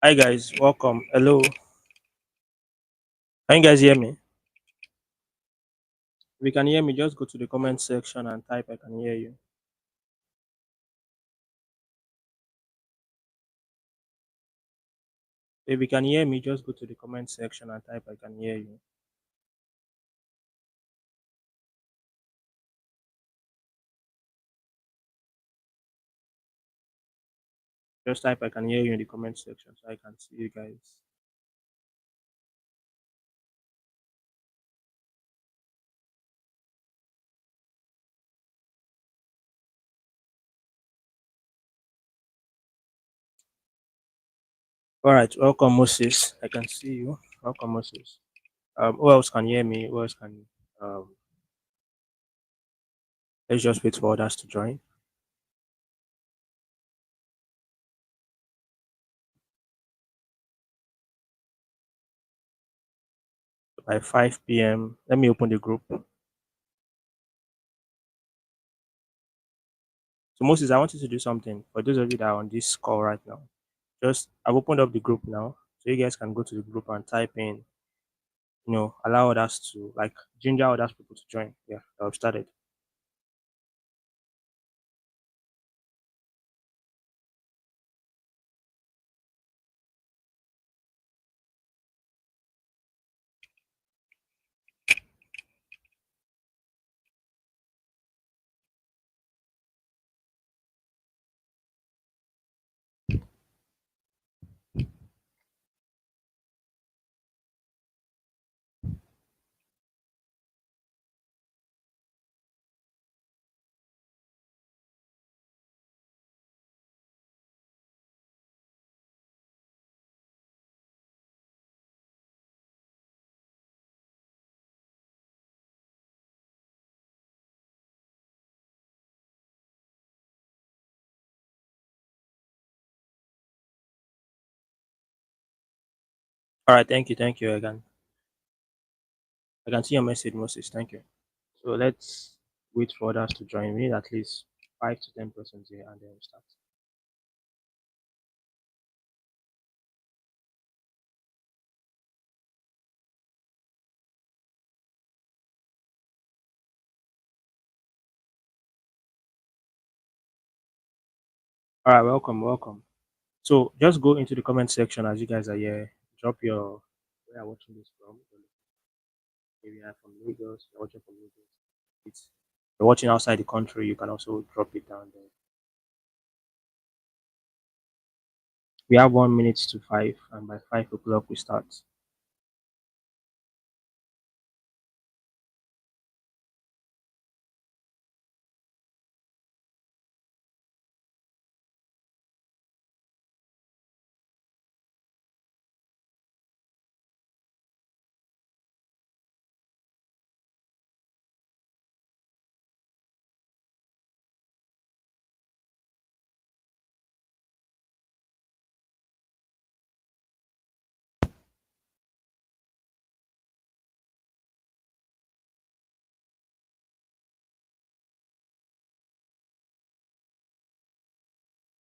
Hi guys, welcome. Hello. Can you guys hear me? If you can hear me, just go to the comment section and type I can hear you. If you can hear me, just go to the comment section and type I can hear you. Just type I can hear you in the comment section so I can see you guys. Alright, welcome Moses. I can see you. Welcome Moses. Who else can hear me? Who else can let's just wait for others to join. By 5 p.m. Let me open the group. So Moses, I want you to do something for those of you that are on this call right now. Just I've opened up the group now, so you guys can go to the group and type in, allow others to like ginger others people to join. Yeah, I've started. All right, thank you again. I can see your message, Moses. Thank you. So let's wait for others to join. We need at least 5 to 10 persons here, and then we start. All right, welcome. So just go into the comment section as you guys are here. Drop your where you're watching this from. If you are from Lagos, you're watching from Lagos. It's you're watching outside the country, you can also drop it down there. We have 1 minute to 5, and by 5 o'clock we start.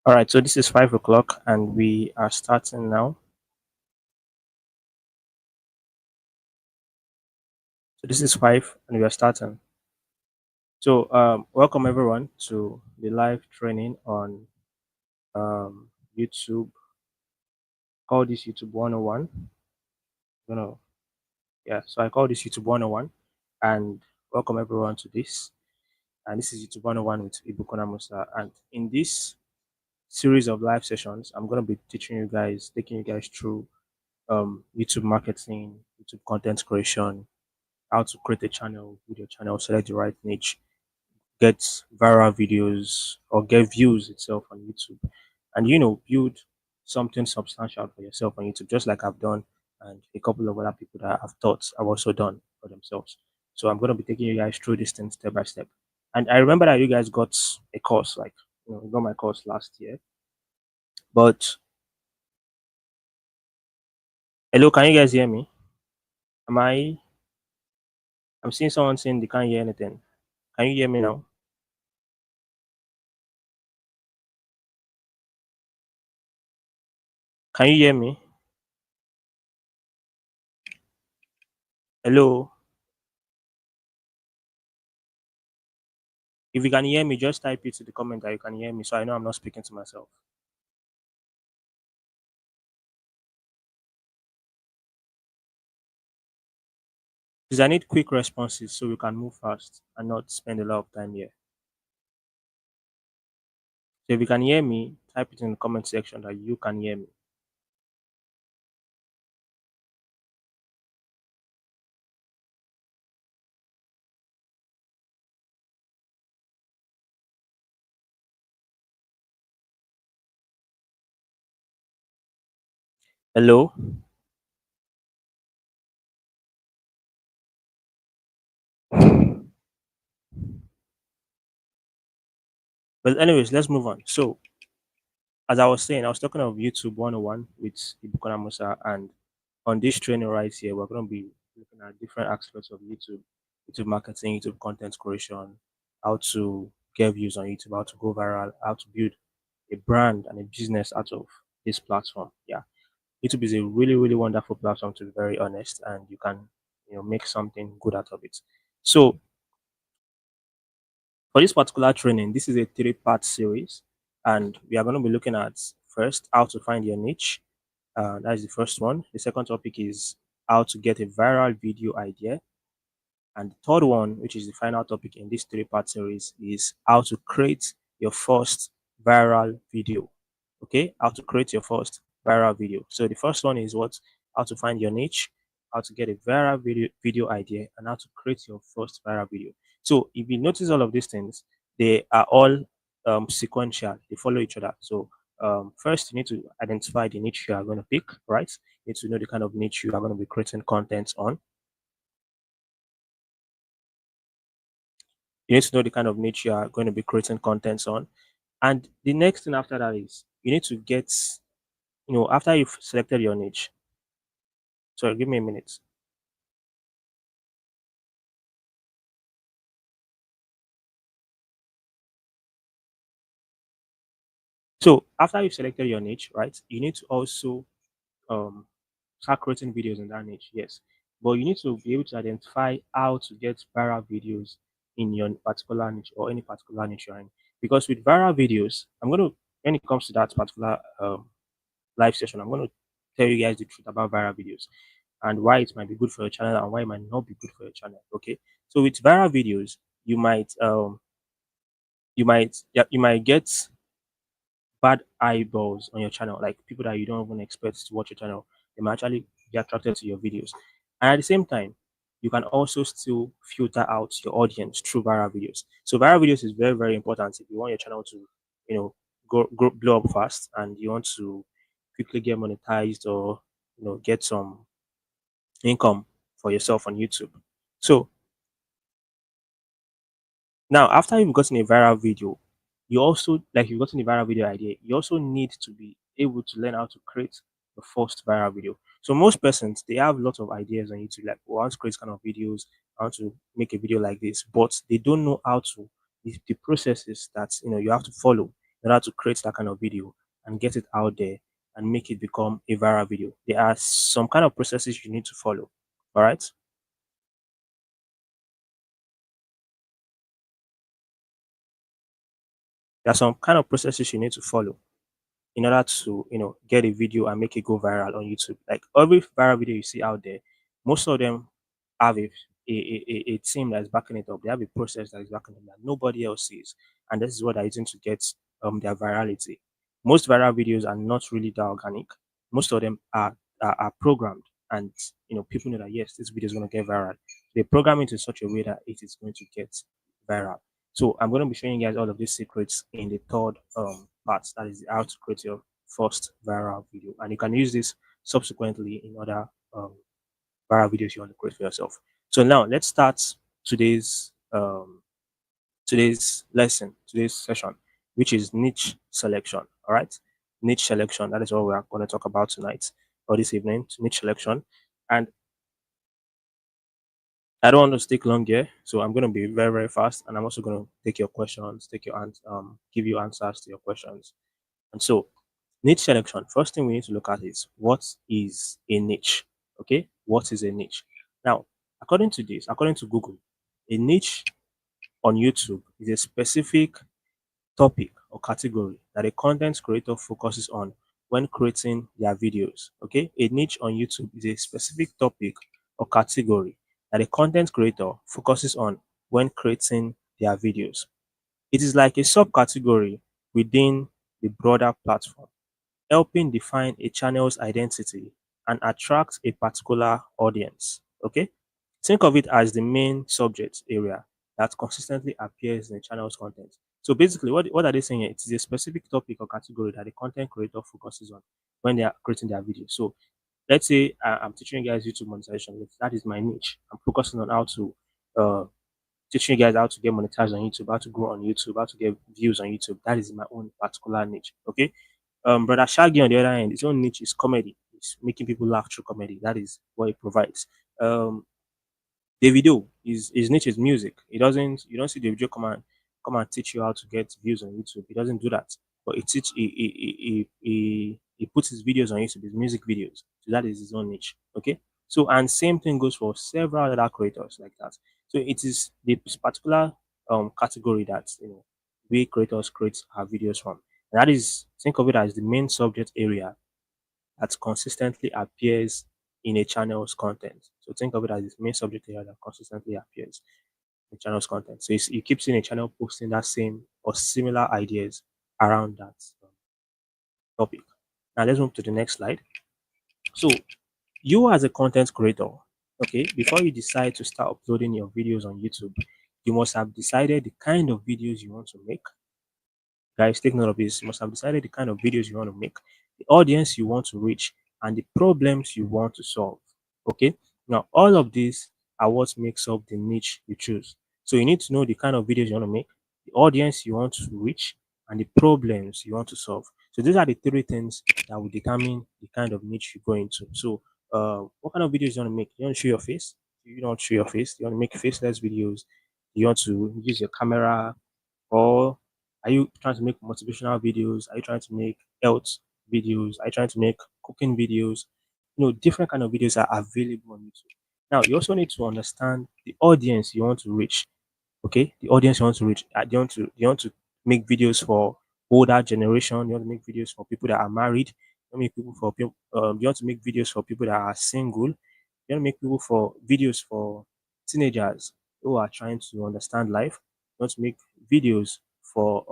All right, so this is 5 o'clock, and we are starting now. So this is 5, and we are starting. So welcome everyone to the live training on YouTube. Call this YouTube 101. You know, yeah. So I call this YouTube 101, and welcome everyone to this. And this is YouTube 101 with Ibukuna Musa. And in this series of live sessions, I'm gonna be teaching you guys, taking you guys through YouTube marketing, YouTube content creation, how to create a channel, video channel, select the right niche, get viral videos or get views itself on YouTube, and build something substantial for yourself on YouTube, just like I've done, and a couple of other people that I've taught have also done for themselves. So I'm going to be taking you guys through this thing step by step. And I remember that you guys got a course, like you got my course last year. But hello, can you guys hear me? Am I? I'm seeing someone saying they can't hear anything. Can you hear me now? Can you hear me? Hello. If you can hear me, just type it to the comment that you can hear me so I know I'm not speaking to myself. Because I need quick responses so we can move fast and not spend a lot of time here. So if you can hear me, type it in the comment section that you can hear me. Hello. But anyways, let's move on. So as I was saying, I was talking of YouTube 101 with Ibukana Musa, and on this training right here, we're going to be looking at different aspects of YouTube, YouTube marketing, YouTube content creation, how to get views on YouTube, how to go viral, how to build a brand and a business out of this platform. Yeah, YouTube is a really, really wonderful platform, to be very honest, and you can make something good out of it. So for this particular training, this is a three-part series, and we are going to be looking at first how to find your niche. That is the first one. The second topic is how to get a viral video idea. And the third one, which is the final topic in this three-part series, is how to create your first viral video. Okay, how to create your first viral video. So the first one is what how to find your niche, how to get a viral video idea, and how to create your first viral video. So if you notice all of these things, they are all sequential. They follow each other. So first, you need to identify the niche you are going to pick. Right, you need to know the kind of niche you are going to be creating content on. You need to know the kind of niche you are going to be creating contents on. And the next thing after that is you need to get, after you've selected your niche. Sorry, give me a minute. So after you've selected your niche, right, you need to also um, start creating videos in that niche. Yes. But you need to be able to identify how to get viral videos in your particular niche or any particular niche you're in. Because with viral videos, when it comes to that particular live session, I'm going to tell you guys the truth about viral videos and why it might be good for your channel and why it might not be good for your channel. Okay. So with viral videos, you might you might get bad eyeballs on your channel, like people that you don't even expect to watch your channel. They might actually be attracted to your videos. And at the same time, you can also still filter out your audience through viral videos. So viral videos is very, very important if you want your channel to, blow up fast and you want to quickly get monetized or get some income for yourself on YouTube. So now, after you've gotten a viral video, you also like you've gotten a viral video idea, you also need to be able to learn how to create the first viral video. So most persons they have lots of ideas on YouTube, like oh, I want to create kind of videos, I want to make a video like this, but they don't know how to the processes that you have to follow in order to create that kind of video and get it out there and make it become a viral video. There are some kind of processes you need to follow. All right. There are some kind of processes you need to follow in order to get a video and make it go viral on YouTube. Like every viral video you see out there, most of them have a team that's backing it up. They have a process that is backing them that nobody else sees, and this is what they're using to get their virality. Most viral videos are not really that organic. Most of them are programmed, and people know that yes, this video is going to get viral. They program it in such a way that it is going to get viral. So I'm going to be showing you guys all of these secrets in the third part, that is how to create your first viral video, and you can use this subsequently in other viral videos you want to create for yourself. So now let's start today's lesson, today's session, which is niche selection. All right, niche selection. That is what we are going to talk about tonight or this evening. Niche selection, and I don't want to stick long here, so I'm going to be very, very fast, and I'm also going to take your questions, give you answers to your questions. And so, Niche selection. First thing we need to look at is what is a niche. Okay, what is a niche? Now, according to Google, a niche on YouTube is a specific topic or category that a content creator focuses on when creating their videos. Okay, a niche on YouTube is a specific topic or category that a content creator focuses on when creating their videos. It is like a subcategory within the broader platform, helping define a channel's identity and attract a particular audience. Okay, think of it as the main subject area that consistently appears in the channel's content. So basically, what are they saying here? It is a specific topic or category that the content creator focuses on when they are creating their video. So let's say I'm teaching you guys YouTube monetization. That is my niche. I'm focusing on how to uh, teaching you guys how to get monetized on YouTube, how to grow on YouTube, how to get views on YouTube. That is my own particular niche. Okay. Brother Shaggy on the other hand, his own niche is comedy. It's making people laugh through comedy. That is what he provides. Davido, his niche is music. He doesn't you don't see Davido come and teach you how to get views on YouTube. He doesn't do that. But he puts his videos on YouTube, his music videos. So that is his own niche. Okay. So and same thing goes for several other creators like that. So it is this particular category that we creators create our videos from. And that is think of it as the main subject area that consistently appears in a channel's content. So think of it as this main subject area that consistently appears in channel's content. So you keep seeing a channel posting that same or similar ideas around that topic. Now let's move to the next slide. So you as a content creator, okay, before you decide to start uploading your videos on YouTube, you must have decided the kind of videos you want to make. Guys, take note of this. You must have decided the kind of videos you want to make, the audience you want to reach, and the problems you want to solve. Okay. Now, all of these are what makes up the niche you choose. So you need to know the kind of videos you want to make, the audience you want to reach, and the problems you want to solve. So these are the three things that will determine the kind of niche you go into. So, what kind of videos you want to make? You want to show your face? You don't show your face. You want to make faceless videos. You want to use your camera, or are you trying to make motivational videos? Are you trying to make health videos? Are you trying to make cooking videos? Different kind of videos are available on YouTube. Now, you also need to understand the audience you want to reach. Okay, the audience you want to reach. Do you want to make videos for older generation? You want to make videos for people that are married? You want to make people for people. You want to make videos for people that are single? You want to make people for videos for teenagers who are trying to understand life. You want to make videos for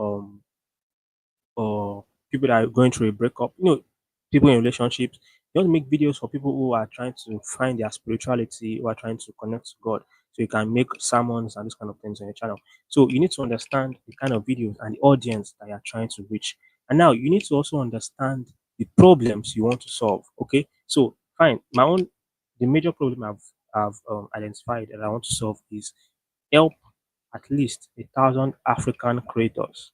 or people that are going through a breakup, people in relationships. You want to make videos for people who are trying to find their spirituality, who are trying to connect to God. So you can make sermons and these kind of things on your channel. So you need to understand the kind of videos and the audience that you're trying to reach. And now you need to also understand the problems you want to solve. Okay. So fine. The major problem I've identified that I want to solve is help at least 1,000 African creators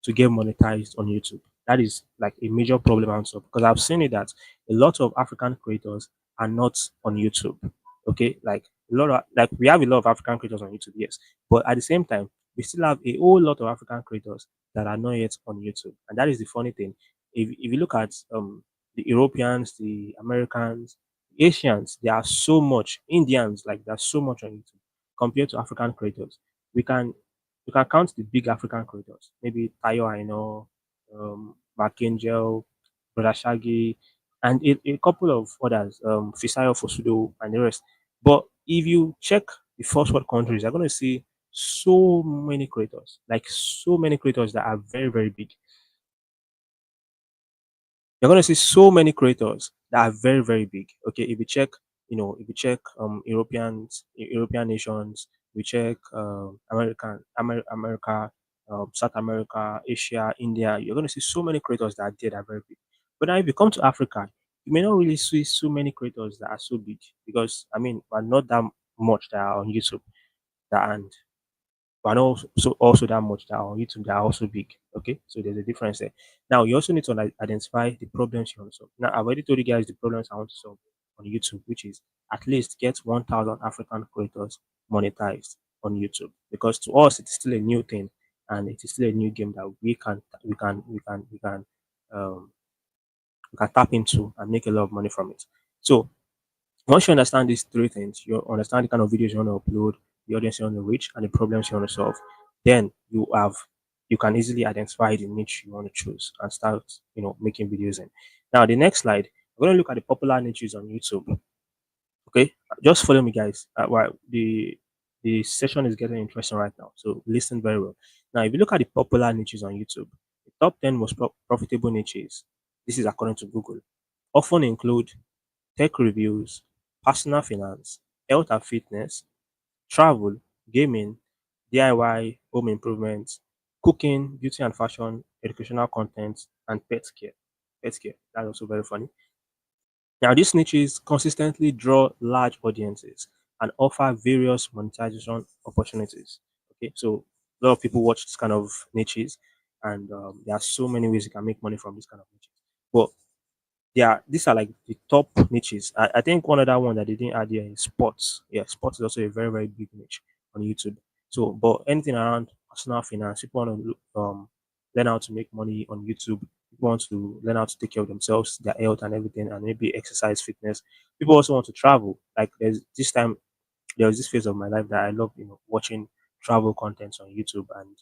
to get monetized on YouTube. That is like a major problem also because I've seen it that a lot of African creators are not on YouTube. Okay, like a lot of like we have a lot of African creators on YouTube, yes, but at the same time, we still have a whole lot of African creators that are not yet on YouTube, and that is the funny thing. If you look at the Europeans, the Americans, Asians, there are so much Indians like there's so much on YouTube compared to African creators. We can you can count the big African creators, maybe Tayo Aino, Mark Angel, Brother Shaggy, and a couple of others, Fisayo Fosudo, and the rest. But if you check the first world countries, you're going to see so many creators, like so many creators that are very, very big. You're going to see so many creators that are very, very big. Okay, if you check European nations, we check America, South America, Asia, India, you're going to see so many creators that are there that are very big. But now if you come to Africa, you may not really see so many creators that are so big because I mean, we're not that much that are on YouTube that and but also that much that are on YouTube that are also big. Okay, so there's a difference there. Now you also need to like, identify the problems you want to solve. Now I've already told you guys the problems I want to solve on YouTube, which is at least get 1,000 African creators monetized on YouTube because to us it's still a new thing and it is still a new game that we can you can tap into and make a lot of money from it. So once you understand these three things, you understand the kind of videos you want to upload, the audience you want to reach, and the problems you want to solve, then you can easily identify the niche you want to choose and start, making videos in. Now, the next slide, we're going to look at the popular niches on YouTube. Okay, just follow me, guys. While the session is getting interesting right now, so listen very well. Now, if you look at the popular niches on YouTube, the top 10 most profitable niches, this is according to Google, often include tech reviews, personal finance, health and fitness, travel, gaming, DIY, home improvement, cooking, beauty and fashion, educational content, and pet care. Pet care, that's also very funny. Now, these niches consistently draw large audiences and offer various monetization opportunities. Okay, so a lot of people watch this kind of niches, and there are so many ways you can make money from this kind of niches. But yeah, these are like the top niches. I think one other one that they didn't add here is sports. Yeah, sports is also a very, very big niche on YouTube. So, but anything around personal finance, people want to learn how to make money on YouTube. People want to learn how to take care of themselves, their health, and everything, and maybe exercise, fitness. People also want to travel. Like there's this time there was this phase of my life that I love, watching travel content on YouTube, and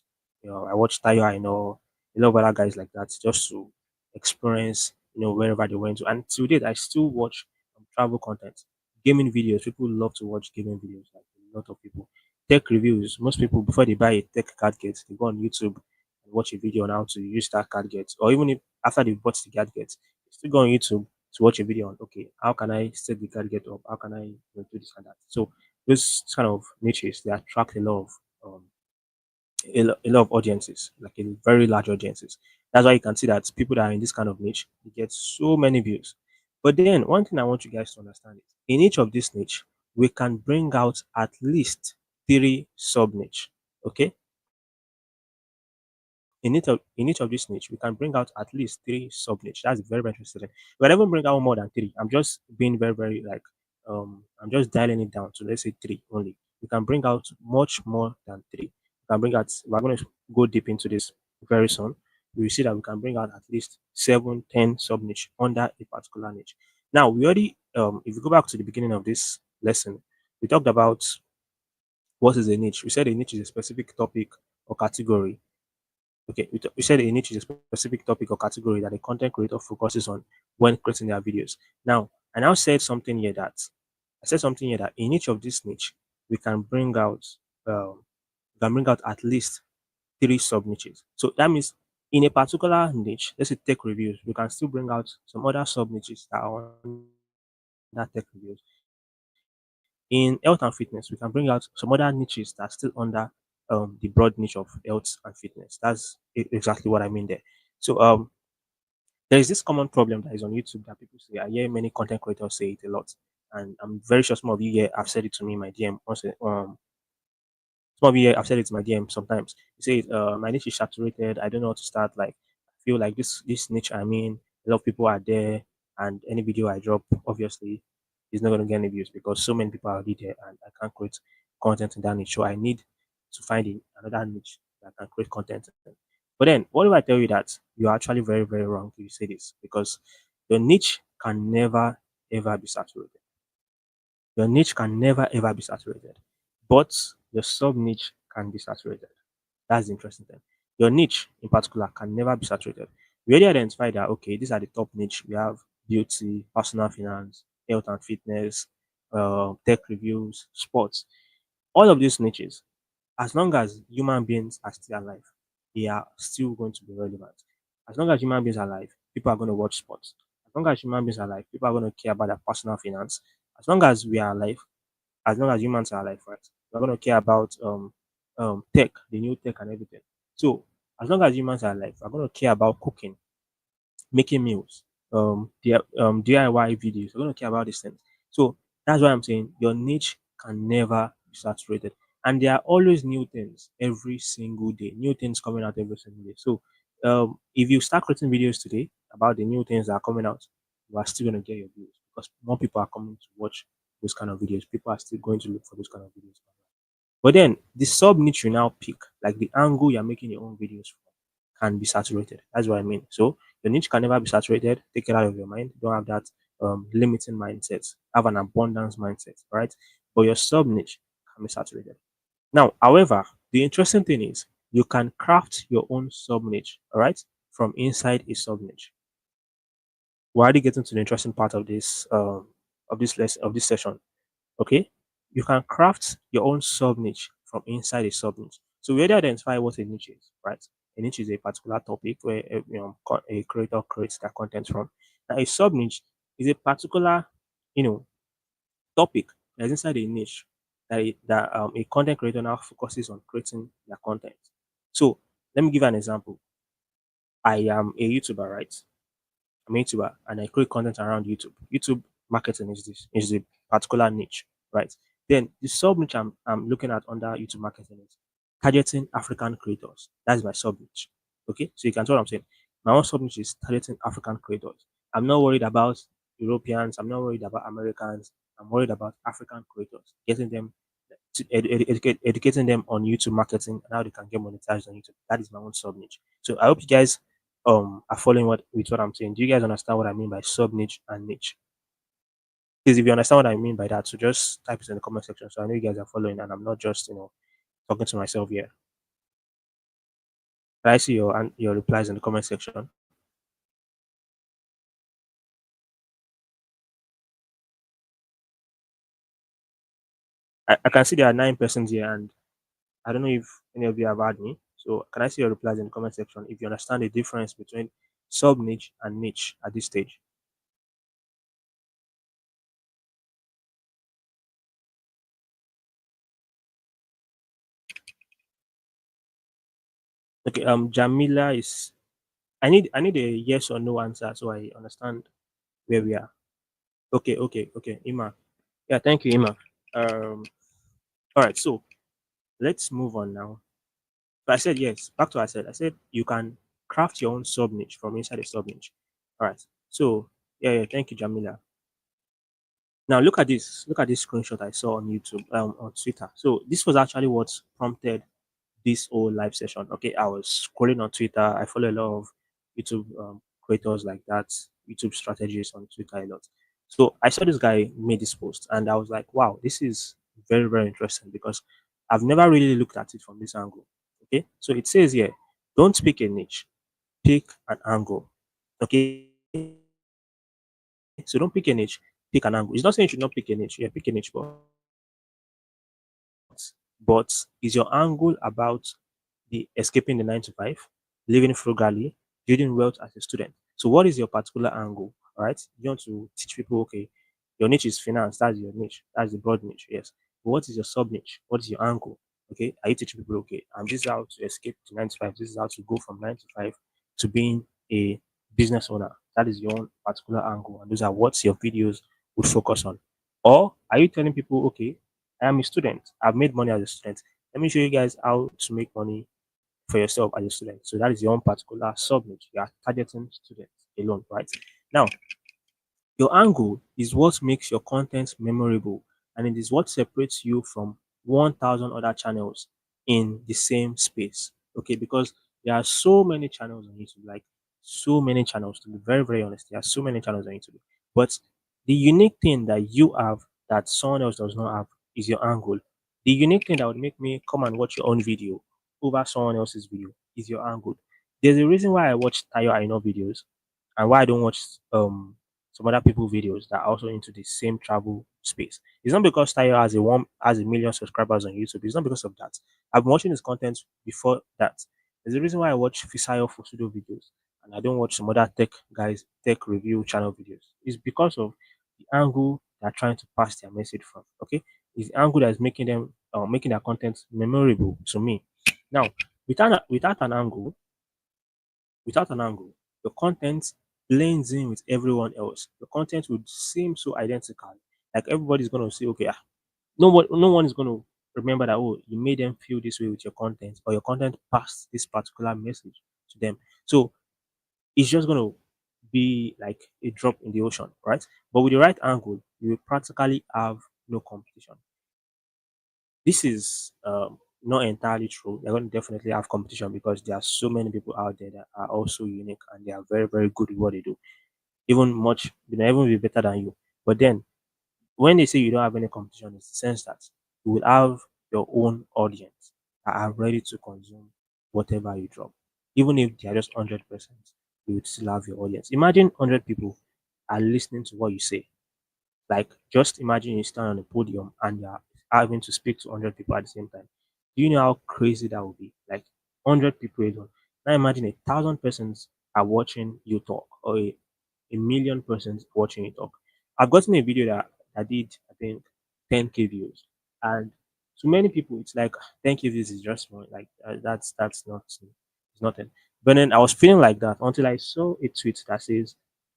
I watched Tayo, I know a lot of other guys like that, just to experience, wherever they went to. And to date, I still watch travel content, gaming videos. People love to watch gaming videos, like a lot of people. Tech reviews. Most people before they buy a tech gadget, they go on YouTube and watch a video on how to use that gadget, or even if after they bought the gadget, they still go on YouTube to watch a video on, okay, how can I set the gadget up? How can I, do this and that? So those kind of niches, they attract a lot of audiences, like a very large audiences. That's why you can see that people that are in this kind of niche, they get so many views. But then one thing I want you guys to understand is in each of this niche, we can bring out at least three sub niche. Okay, in each of this niche, we can bring out at least three sub niche. That's very, very interesting. We can even bring out more than three. I'm just being very, very like I'm just dialing it down to, let's say, three only. We can bring out much more than three. We can bring out, we're going to go deep into this very soon. We will see that we can bring out at least 7, 10 sub niche under a particular niche. Now we already if you go back to the beginning of this lesson, we talked about what is a niche. We said a niche is a specific topic or category. Okay, we said a niche is a specific topic or category that a content creator focuses on when creating their videos. Now, I said something here that in each of this niche we um, can bring out at least three sub niches. So that means in a particular niche, let's say tech reviews, we can still bring out some other sub niches that are under tech reviews. In health and fitness, we can bring out some other niches that are still under the broad niche of health and fitness. That's exactly what I mean there. So there is this common problem that is on YouTube that people say. I hear many content creators say it a lot, and I'm very sure some of you here have said it to me in my DM. Also, some of you here have said it to my DM sometimes. You say, "My niche is saturated. I don't know how to start. Like, I feel like this niche. I mean, a lot of people are there, and any video I drop, obviously, is not going to get any views because so many people are already there, and I can't create content in that niche. So I need to find another niche that can create content." But then, what if I tell you that you're actually very, very wrong if you say this? Because your niche can never, ever be saturated. Your niche can never, ever be saturated. But your sub niche can be saturated. That's the interesting thing. Your niche in particular can never be saturated. We already identified that, okay, these are the top niche. We have beauty, personal finance, health and fitness, tech reviews, sports. All of these niches, as long as human beings are still alive, they are still going to be relevant. As long as human beings are alive, people are going to watch sports. As long as human beings are alive, people are going to care about their personal finance. As long as we are alive, as long as humans are alive, right, we're going to care about tech, the new tech and everything. So as long as humans are alive, we're going to care about cooking, making meals, DIY videos. We're going to care about these things. So that's why I'm saying your niche can never be saturated. And there are always new things every single day, new things coming out every single day. So if you start creating videos today about the new things that are coming out, you are still going to get your views because more people are coming to watch those kind of videos. People are still going to look for those kind of videos. But then the sub niche you now pick, like the angle you're making your own videos from, can be saturated. That's what I mean. So Your niche can never be saturated. Take it out of your mind. Don't have that limiting mindset. Have an abundance mindset, right? But your sub niche can be saturated. Now, however, the interesting thing is you can craft your own sub niche, all right, from inside a sub niche. We're already getting to the interesting part of this lesson of this session. Okay, you can craft your own sub niche from inside a sub niche. So we already identify what a niche is, right? A niche is a particular topic where a creator creates their content from. Now a sub niche is a particular you know topic that's inside a niche that a content creator now focuses on creating their content. So let me give you an example. I am a YouTuber, right? I'm a YouTuber and I create content around YouTube. YouTube marketing is a particular niche, right? Then the sub niche I'm looking at under YouTube marketing is targeting African creators. That's my sub niche. Okay, so you can see what I'm saying. My own sub niche is targeting African creators. I'm not worried about Europeans. I'm not worried about Americans. I'm worried about African creators, getting them educating them on YouTube marketing and how they can get monetized on YouTube. That is my own sub niche. So I hope you guys are following what I'm saying. Do you guys understand what I mean by sub niche and niche? Please, if you understand what I mean by that, so just type it in the comment section. So I know you guys are following, and I'm not just talking to myself here. Can I see your replies in the comment section? I can see there are 9 persons here, and I don't know if any of you have had me. So can I see your replies in the comment section if you understand the difference between sub niche and niche at this stage? Okay, Jamila is. I need a yes or no answer so I understand where we are. Okay, Ima. Yeah, thank you, Ima. All right, so let's move on now. So I said yes. Back to what I said. I said you can craft your own sub niche from inside a sub niche. All right. So yeah. Thank you, Jamila. Now look at this. Look at this screenshot I saw on YouTube, on Twitter. So this was actually what prompted this whole live session. Okay, I was scrolling on Twitter. I follow a lot of YouTube creators like that, YouTube strategists on Twitter a lot. So I saw this guy made this post, and I was like, wow, this is very very interesting because I've never really looked at it from this angle. Okay, so it says here, don't pick a niche, pick an angle. Okay, so don't pick a niche, pick an angle. It's not saying you should not pick a niche. Yeah, pick a niche, but is your angle about the escaping the 9 to 5, living frugally, building wealth as a student? So, what is your particular angle? All right, you want to teach people, okay, your niche is finance, that's your niche, that's the broad niche, yes. But what is your sub niche? What is your angle? Okay, are you teaching people, okay, this is how to escape to 9 to 5, this is how to go from 9 to 5 to being a business owner? That is your own particular angle, and those are what your videos would focus on. Or are you telling people, okay, I am a student, I've made money as a student, let me show you guys how to make money for yourself as a student. So that is your own particular sub niche. You are targeting students alone, right? Now, your angle is what makes your content memorable, and it is what separates you from 1,000 other channels in the same space. Okay, because there are so many channels on YouTube, like so many channels, to be very, very honest. There are so many channels on YouTube. But the unique thing that you have that someone else does not have is your angle. The unique thing that would make me come and watch your own video over someone else's video is your angle. There's a reason why I watch Tayo Aino videos and why I don't watch some other people videos that are also into the same travel space. It's not because Tayo has a million subscribers on YouTube. It's not because of that. I've been watching his content before that. There's a reason why I watch Fisayo for studio videos and I don't watch some other tech review channel videos. It's because of the angle they're trying to pass their message from. Okay, it's the angle that is making them making their content memorable to me. Now, without an angle, your content blends in with everyone else. Your content would seem so identical. Like everybody's gonna say, okay, no one is gonna remember that, oh, you made them feel this way with your content, or your content passed this particular message to them. So it's just gonna be like a drop in the ocean, right? But with the right angle, you will practically have no competition. This is not entirely true. They're going to definitely have competition because there are so many people out there that are also unique and they are very, very good with what they do. Even much, they may even be better than you. But then when they say you don't have any competition, it's the sense that you will have your own audience that are ready to consume whatever you drop. Even if they are just 100%, you would still have your audience. Imagine 100 people are listening to what you say. Like, just imagine you stand on a podium and you're having to speak to 100 people at the same time. Do you know how crazy that would be? Like, 100 people alone. Now imagine 1,000 persons are watching you talk, or a million persons watching you talk. I've gotten a video that did, I think, 10K views. And to many people, it's like 10K views is just one. Like, that's not, it's nothing. But then I was feeling like that until I saw a tweet that says,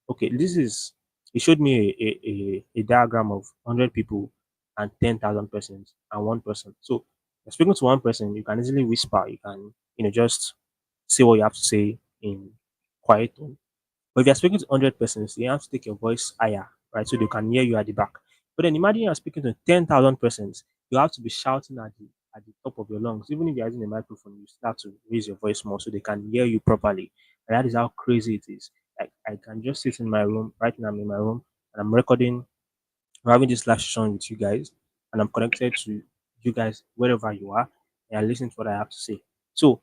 okay, this is he showed me a diagram of 100 people and 10,000 persons and one person. So you're speaking to one person, you can easily whisper, you can, just say what you have to say in quiet tone. But if you're speaking to 100 persons, you have to take your voice higher, right? So they can hear you at the back. But then imagine you're speaking to 10,000 persons, you have to be shouting at the top of your lungs. Even if you're using a microphone, you start to raise your voice more so they can hear you properly. And that is how crazy it is. Like, I can just sit in my room, right now I'm in my room, and I'm recording, I'm having this live session with you guys, and I'm connected to you guys wherever you are, and I listen to what I have to say. So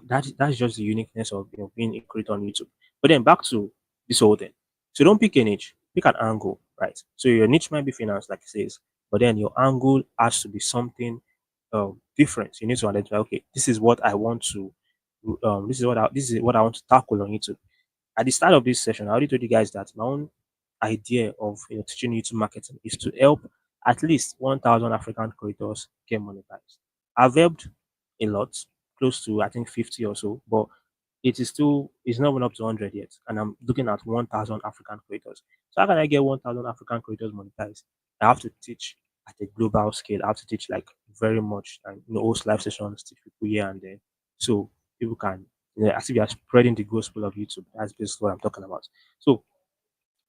that's just the uniqueness of being a creator on YouTube. But then back to this whole thing. So don't pick a niche, pick an angle, right? So your niche might be finance, like it says, but then your angle has to be something different. You need to identify, okay, this is what I want to this is what I want to tackle on YouTube. At the start of this session, I already told you guys that my own idea of teaching YouTube marketing is to help at least 1,000 African creators get monetized. I've helped a lot, close to I think 50 or so, but it's not even up to 100 yet, and I'm looking at 1,000 African creators. So how can I get 1,000 African creators monetized? I have to teach at a global scale. I have to teach like very much, and host live sessions, teach people here and there, so people can, as if you are spreading the gospel of YouTube. That's basically what I'm talking about. So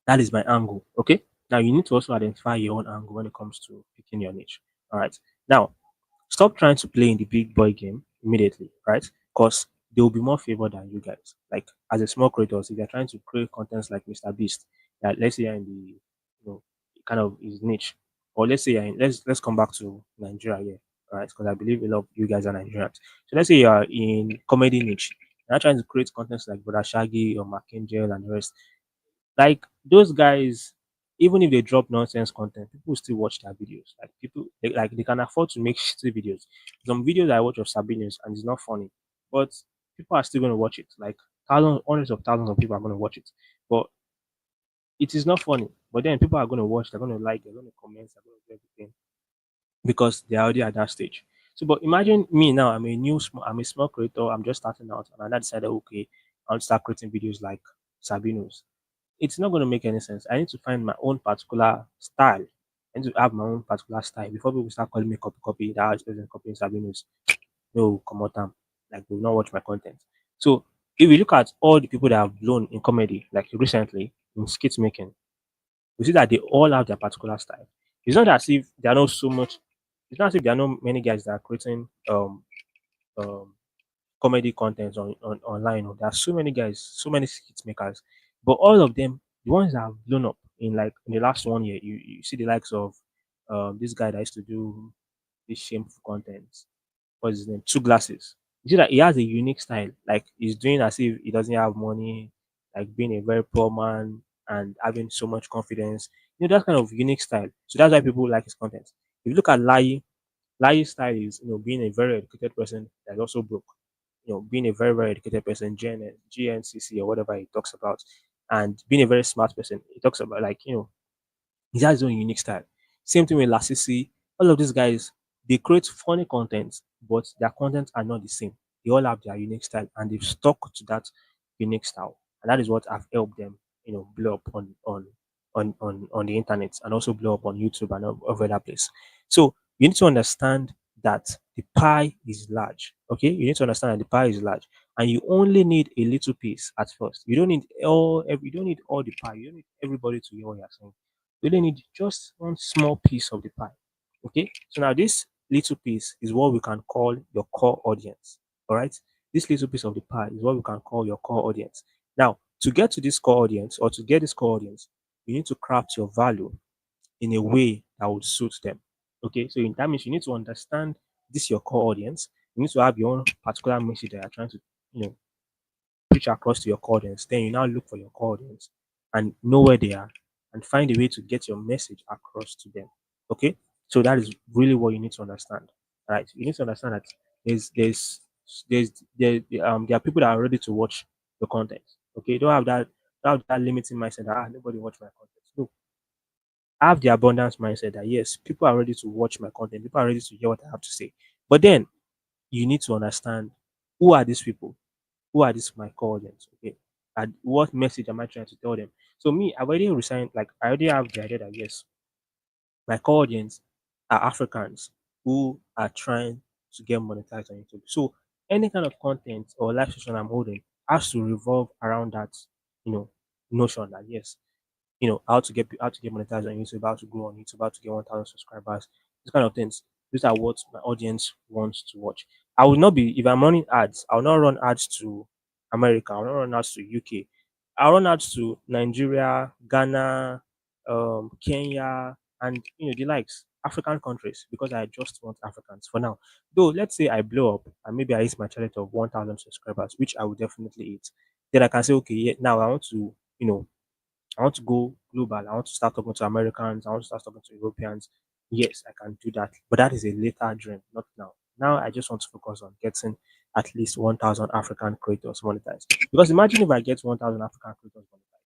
that is my angle. Okay. Now you need to also identify your own angle when it comes to picking your niche. All right. Now stop trying to play in the big boy game immediately, right? Because they will be more favored than you guys. Like as a small creators, if you're trying to create contents like Mr. Beast, that let's say you're in the kind of his niche, or let's say you're in, let's come back to Nigeria here, right? Because I believe a lot of you guys are Nigerians. So let's say you are in comedy niche, you're not trying to create contents like Brother Shaggy or Markangel and the rest. Like those guys, even if they drop nonsense content, people still watch their videos. Like people, they can afford to make shitty videos. Some videos I watch of Sabinius and it's not funny, but people are still going to watch it. Like thousands, hundreds of thousands of people are going to watch it, but it is not funny. But then people are going to watch. They're going to like. They're going to comment. They're going to do everything because they're already at that stage. So, but imagine me now. I'm a small creator. I'm just starting out, and I decided, okay, I'll start creating videos like Sabino's. It's not going to make any sense. I need to find my own particular style. I need to have my own particular style before people start calling me copy. That is person copying Sabino's. No, come on, time. Like, they will not watch my content. So, if you look at all the people that have blown in comedy, like recently in skit making, you see that they all have their particular style. It's not as if there are not so much. It's not as if there are not many guys that are creating um comedy content online. There are so many guys, so many skit makers, but all of them, the ones that have blown up in like in the last 1 year, you see the likes of this guy that used to do this shameful content. What's his name? Two glasses. You see that he has a unique style. Like he's doing as if he doesn't have money, like being a very poor man and having so much confidence. That kind of unique style. So that's why people like his content. If you look at Lai style is, being a very educated person that's also broke. Being a very, very educated person, GNCC or whatever he talks about, and being a very smart person, he talks about like, he has his own unique style. Same thing with Lasisi. All of these guys, they create funny content, but their content are not the same. They all have their unique style and they've stuck to that unique style. And that is what have helped them, blow up on the internet and also blow up on YouTube and over that place. So you need to understand that the pie is large. Okay, you need to understand that the pie is large, and you only need a little piece at first. You don't need all the pie. You don't need everybody to hear what you're saying. You only need just one small piece of the pie. Okay, so now this little piece is what we can call your core audience. All right. This little piece of the pie is what we can call your core audience. Now, to get to this core audience or to get this core audience, you need to craft your value in a way that would suit them. Okay. So that means you need to understand this your core audience. You need to have your own particular message that you're trying to, you know, preach across to your core audience. Then you now look for your core audience and know where they are and find a way to get your message across to them. Okay, so that is really what you need to understand. Right, you need to understand that there are people that are ready to watch the content. Okay, don't have that limiting mindset that nobody watch my content. No, have the abundance mindset that yes, people are ready to watch my content. People are ready to hear what I have to say. But then you need to understand who are these people, who are these my core audience, okay? And what message am I trying to tell them? So me, I've already resigned, like I already have the idea that yes, my core audience are Africans who are trying to get monetized on YouTube. So any kind of content or live session I'm holding has to revolve around that, you know, notion that yes, how to get monetized on YouTube, how to grow on YouTube, how to get 1,000 subscribers, these kind of things. These are what my audience wants to watch. I will not be if I'm running ads. I will not run ads to America. I will not run ads to UK. I'll run ads to Nigeria, Ghana, Kenya, and the likes African countries because I just want Africans for now. Though let's say I blow up and maybe I hit my target of 1,000 subscribers, which I will definitely hit. Then I can say, okay, yeah, now I want to I want to go global. I want to start talking to Americans. I want to start talking to Europeans. Yes, I can do that. But that is a later dream, not now. Now I just want to focus on getting at least 1,000 African creators monetized. Because imagine if I get 1,000 African creators monetized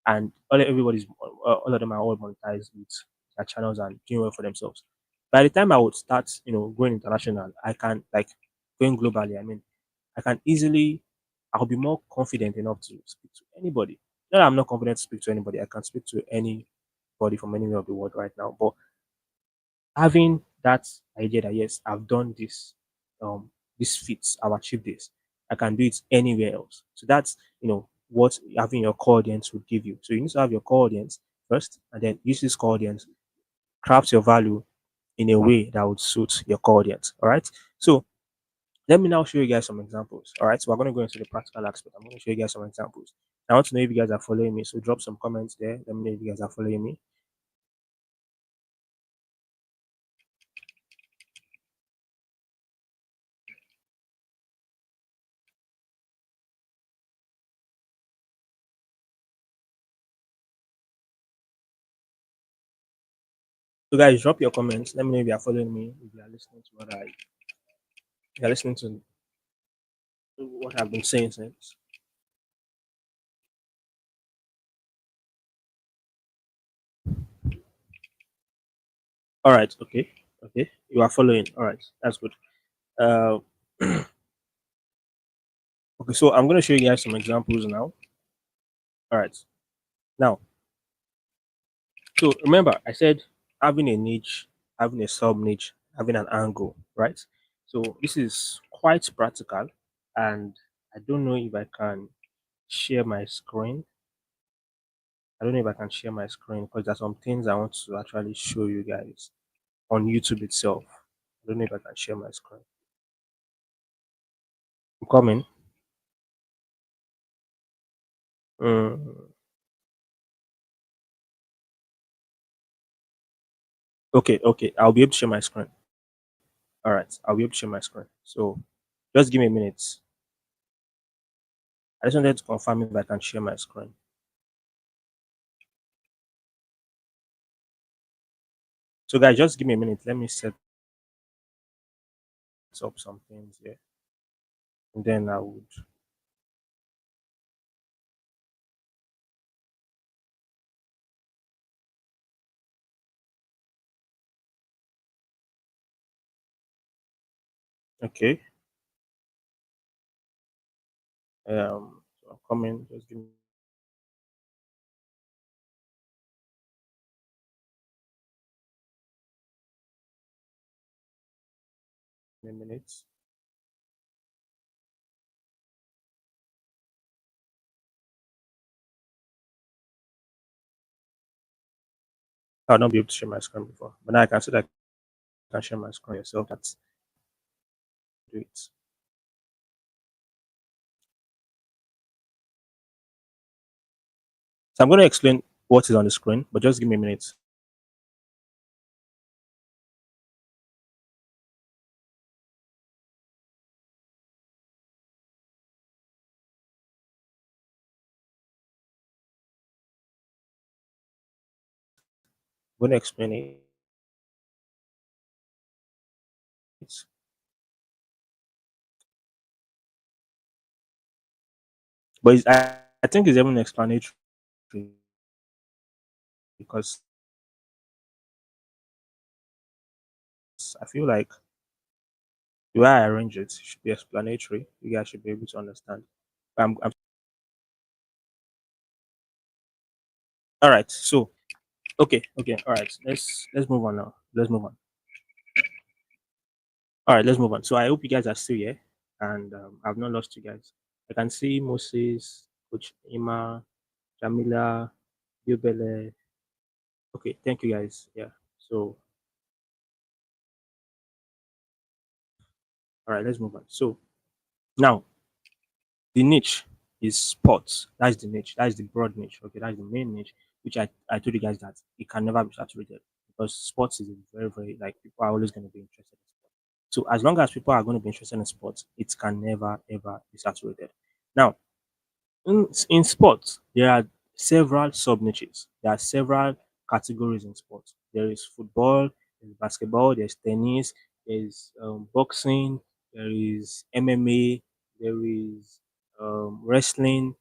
and all of them are all monetized with their channels and doing well for themselves. By the time I would start, going international, I can like going globally. I mean, I can easily, I'll be more confident enough to speak to anybody. Not that I'm not confident to speak to anybody. I can speak to anybody from anywhere of the world right now. But having that idea that yes, I've done this fits, I've achieved this. I can do it anywhere else. So that's what having your core audience would give you. So you need to have your core audience first, and then use this core audience, craft your value in a way that would suit your core audience. All right. So let me now show you guys some examples. All right, so we're going to go into the practical aspect. I'm going to show you guys some examples. I want to know if you guys are following me. So drop some comments there. Let me know if you guys are following me. So guys, drop your comments. Let me know if you are following me. If you are listening to if you are listening to what I've been saying since. All right, okay, okay. You are following. All right, that's good. Uh, okay, so I'm going to show you guys some examples now. All right, now, so remember, I said having a niche, having a sub niche, having an angle, right? So this is quite practical, and I don't know if I can share my screen. I don't know if I can share my screen because there's some things I want to actually show you guys on YouTube itself. I don't know if I can share my screen. I'm coming. Mm, okay, okay. I'll be able to share my screen. All right, I'll be able to share my screen. So just give me a minute. I just wanted to confirm if I can share my screen. So guys, just give me a minute. Let me set up some things here, and then I would. Okay. So I'm coming. Just give me a minute. I'll not be able to share my screen before, but now I can see that can share my screen yourself. That's do it. So I'm going to explain what is on the screen, but just give me a minute. I'm going to explain it. But I think it's even explanatory because I feel like the way I arrange it should be explanatory. You guys should be able to understand. I'm all right. So okay, all right. Let's move on now. Let's move on. All right, let's move on. So I hope you guys are still here, and I've not lost you guys. I can see Moses, Coach Ima, Jamila, Yubele. Okay, thank you guys. Yeah. So all right, let's move on. So now the niche is sports. That's the niche. That's the broad niche. Okay, that's the main niche, which I told you guys that it can never be saturated because sports is a very, very like people are always going to be interested in sports. So as long as people are going to be interested in sports, it can never ever be saturated. Now, in sports, there are several sub niches. There are several categories in sports. There is football, there's basketball, there's tennis, there's boxing, there is MMA, there is wrestling,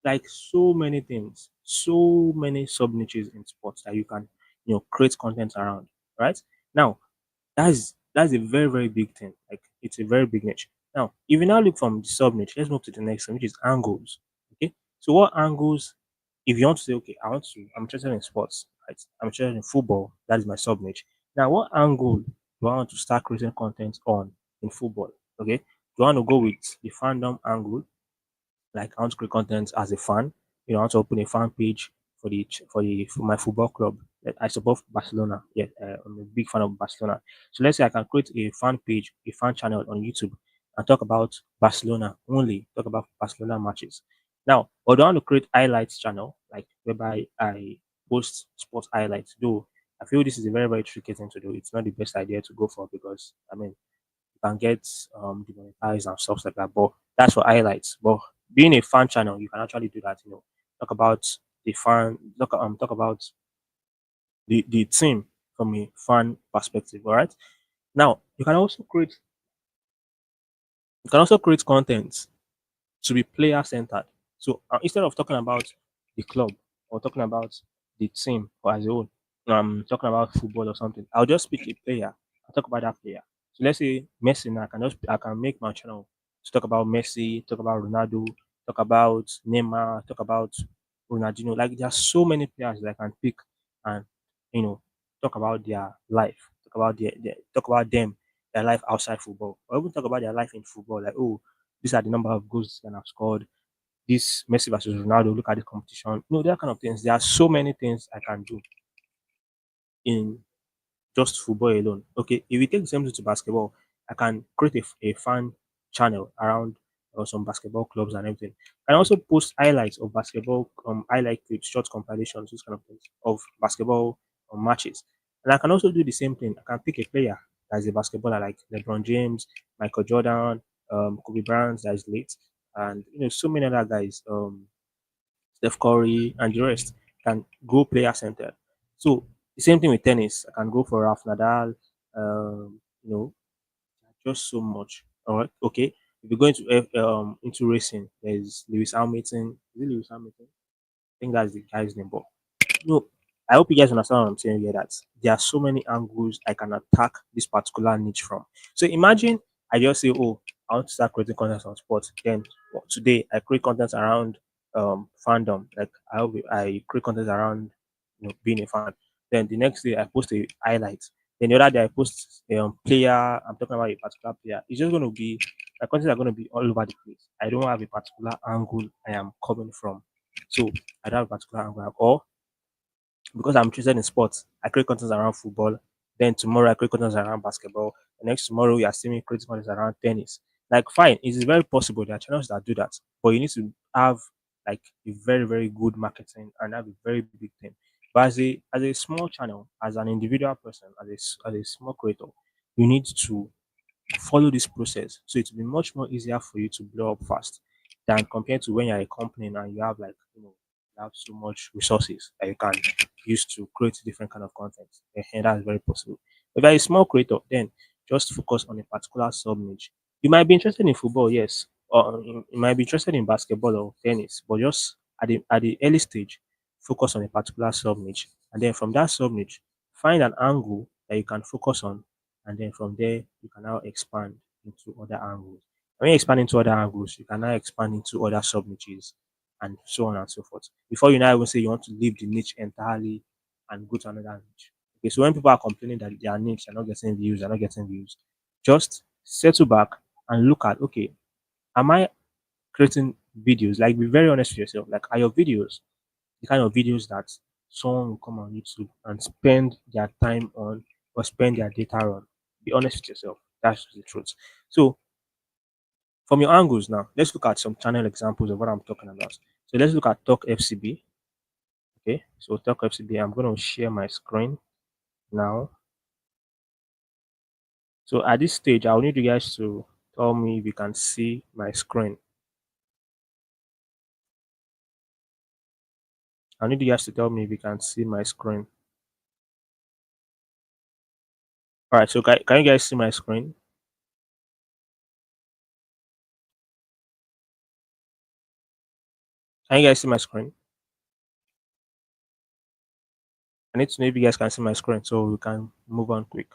like so many things, so many sub niches in sports that you can create content around. Right now, that's a very, very big thing. Like it's a very big niche. Now, if you now look from the sub niche, let's move to the next one, which is angles. Okay. So what angles, if you want to say, okay, I'm interested in sports, right? I'm interested in football, that is my sub niche. Now, what angle do I want to start creating content on in football? Okay. Do I want to go with the fandom angle? Like I want to create content as a fan. I want to open a fan page for my football club. I support Barcelona. Yeah, I'm a big fan of Barcelona. So let's say I can create a fan page, a fan channel on YouTube, and talk about Barcelona only. Talk about Barcelona matches. Now, or do I want to create highlights channel, like whereby I post sports highlights? Though I feel this is a very, very tricky thing to do. It's not the best idea to go for because I mean you can get demonetized and stuff like that. But that's for highlights. But being a fan channel, you can actually do that. Talk about talk about the team from a fan perspective. All right. Now you can also create content to be player centered. So instead of talking about the club or talking about the team or as a whole, talking about football or something, I'll just pick a player and talk about that player. So let's say Messi, now I can make my channel to talk about Messi, talk about Ronaldo, talk about Neymar, talk about Ronaldinho. Like there are so many players that I can pick and you know talk about their life, talk about them, their life outside football, or even talk about their life in football. Like oh, these are the number of goals that I've scored. This Messi versus Ronaldo. Look at the competition. That kind of things. There are so many things I can do in just football alone. Okay, if we take the same thing to basketball, I can create a fan channel around some basketball clubs and everything. I can also post highlights of basketball, highlight clips, short compilations, those kind of things of basketball matches. And I can also do the same thing. I can pick a player that is a basketballer like LeBron James, Michael Jordan, Kobe Bryant that is late, and so many other guys. Steph Curry, and the rest can go player centered. So the same thing with tennis. I can go for Ralph Nadal. Um, you know, just so much. All right, okay. If you're going into racing, there's Lewis Hamilton. Is it Lewis Hamilton? I think that's the guy's name. But no, I hope you guys understand what I'm saying here. That there are so many angles I can attack this particular niche from. So imagine I just say, oh, I want to start creating content on sports. Then today I create content around fandom. Like I create content around being a fan. Then the next day I post a highlight. Then the other day I post a player. I'm talking about a particular player. It's just going to be my content are going to be all over the place. I don't have a particular angle I am coming from. So I don't have a particular angle. Or because I'm interested in sports, I create content around football. Then tomorrow I create content around basketball. The next tomorrow you are seeing me creating content around tennis. Like fine, it is very possible there are channels that do that, but you need to have like a very very good marketing and have a very big team. But as a small channel, as an individual person, as a small creator, you need to follow this process. So it will be much more easier for you to blow up fast than compared to when you're a company and you have like you have so much resources that you can use to create different kind of content. And that's very possible. If you're a small creator, then just focus on a particular sub niche. You might be interested in football, yes, or you might be interested in basketball or tennis, but just at the early stage, focus on a particular sub niche, and then from that sub niche, find an angle that you can focus on, and then from there you can now expand into other angles. When you expand into other angles, you can now expand into other sub niches and so on and so forth. Before you now even say you want to leave the niche entirely and go to another niche. Okay, so when people are complaining that their niche are not getting views, are not getting views, just settle back and look at, okay, am I creating videos? Like, be very honest with yourself. Like, are your videos the kind of videos that someone will come on YouTube and spend their time on or spend their data on? Be honest with yourself. That's the truth. So, from your angles now, let's look at some channel examples of what I'm talking about. So, let's look at Talk FCB. Okay, so Talk FCB, I'm going to share my screen now. So, at this stage, I'll need you guys to tell me if you can see my screen. I need you guys to tell me if you can see my screen. All right, so can you guys see my screen? Can you guys see my screen? I need to know if you guys can see my screen so we can move on quick.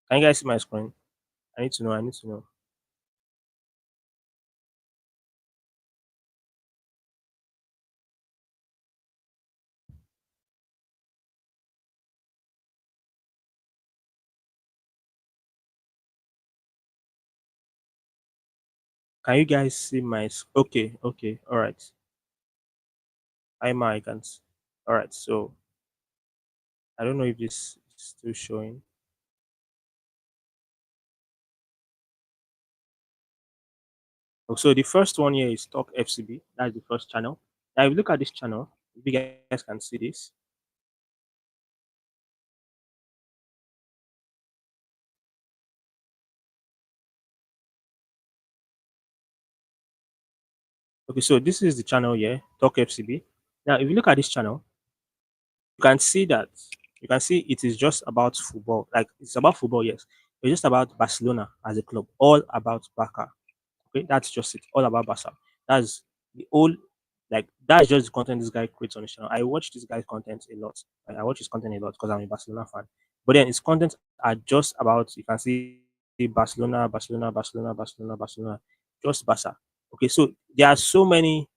Can you guys see my screen? I need to know. I need to know. Can you guys see my? Okay, okay, all right. I'm I can. All right. So I don't know if this is still showing. Oh, so the first one here is Talk FCB. That's the first channel. Now, if you look at this channel, if you guys can see this. Okay, so this is the channel here, Talk FCB. Now, if you look at this channel, you can see that you can see it is just about football. Like it's about football, yes. It's just about Barcelona as a club, all about Barca. Okay, that's just it, all about Barca. That's the whole like that's just the content this guy creates on his channel. I watch this guy's content a lot. I watch his content a lot because I'm a Barcelona fan. But then his content are just about you can see Barcelona, Barcelona, Barcelona, Barcelona, Barcelona, just Barca. Okay, so there are so many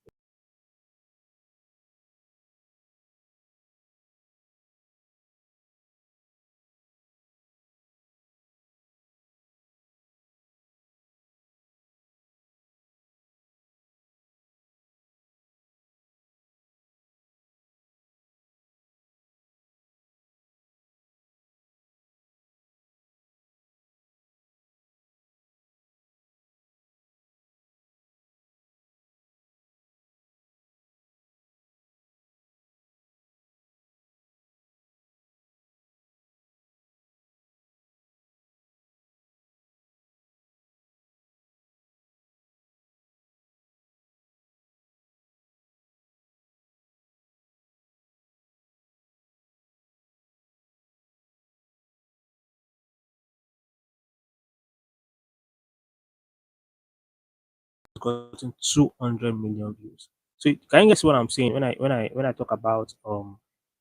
200 million views. So can you guess what I'm saying when I talk about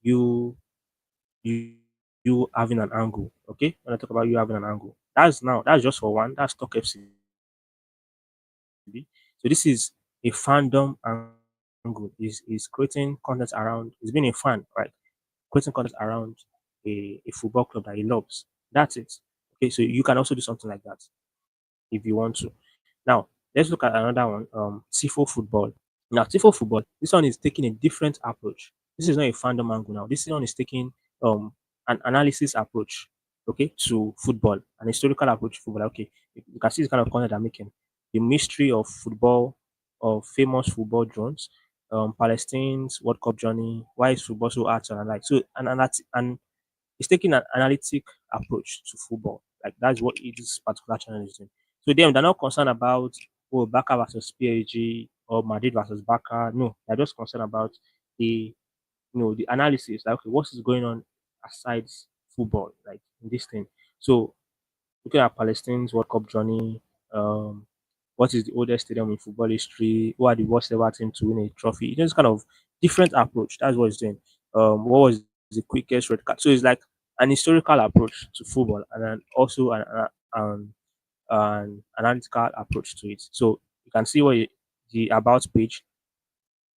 you you you having an angle? Okay, when I talk about you having an angle, that's just for one. That's Talk FC. So this is a fandom angle. Is creating content around. He's been a fan, right? Creating content around a football club that he loves. That's it. Okay, so you can also do something like that if you want to. Now, Let's look at another one. Tifo football. Now, Tifo football, this one is taking a different approach. This is not a fandom angle now. This one is taking an analysis approach, okay, to football, an historical approach to football. Okay, you can see this kind of content I'm making. The mystery of football, of famous football drones, Palestine's World Cup journey, why is football so hard to analyze? So, and it's taking an analytic approach to football. Like that's what this particular channel is doing. So they're not concerned about Barca versus PSG or Madrid versus Barca. No, they're just concerned about the the analysis. Like okay, what is going on aside football, like in this thing. So looking at Palestine's World Cup journey, um, what is the oldest stadium in football history? Who are the worst ever team to win a trophy? It's just kind of different approach. That's what it's doing. What was the quickest red card? So it's like an historical approach to football, and then also an analytical approach to it. So you can see the about page.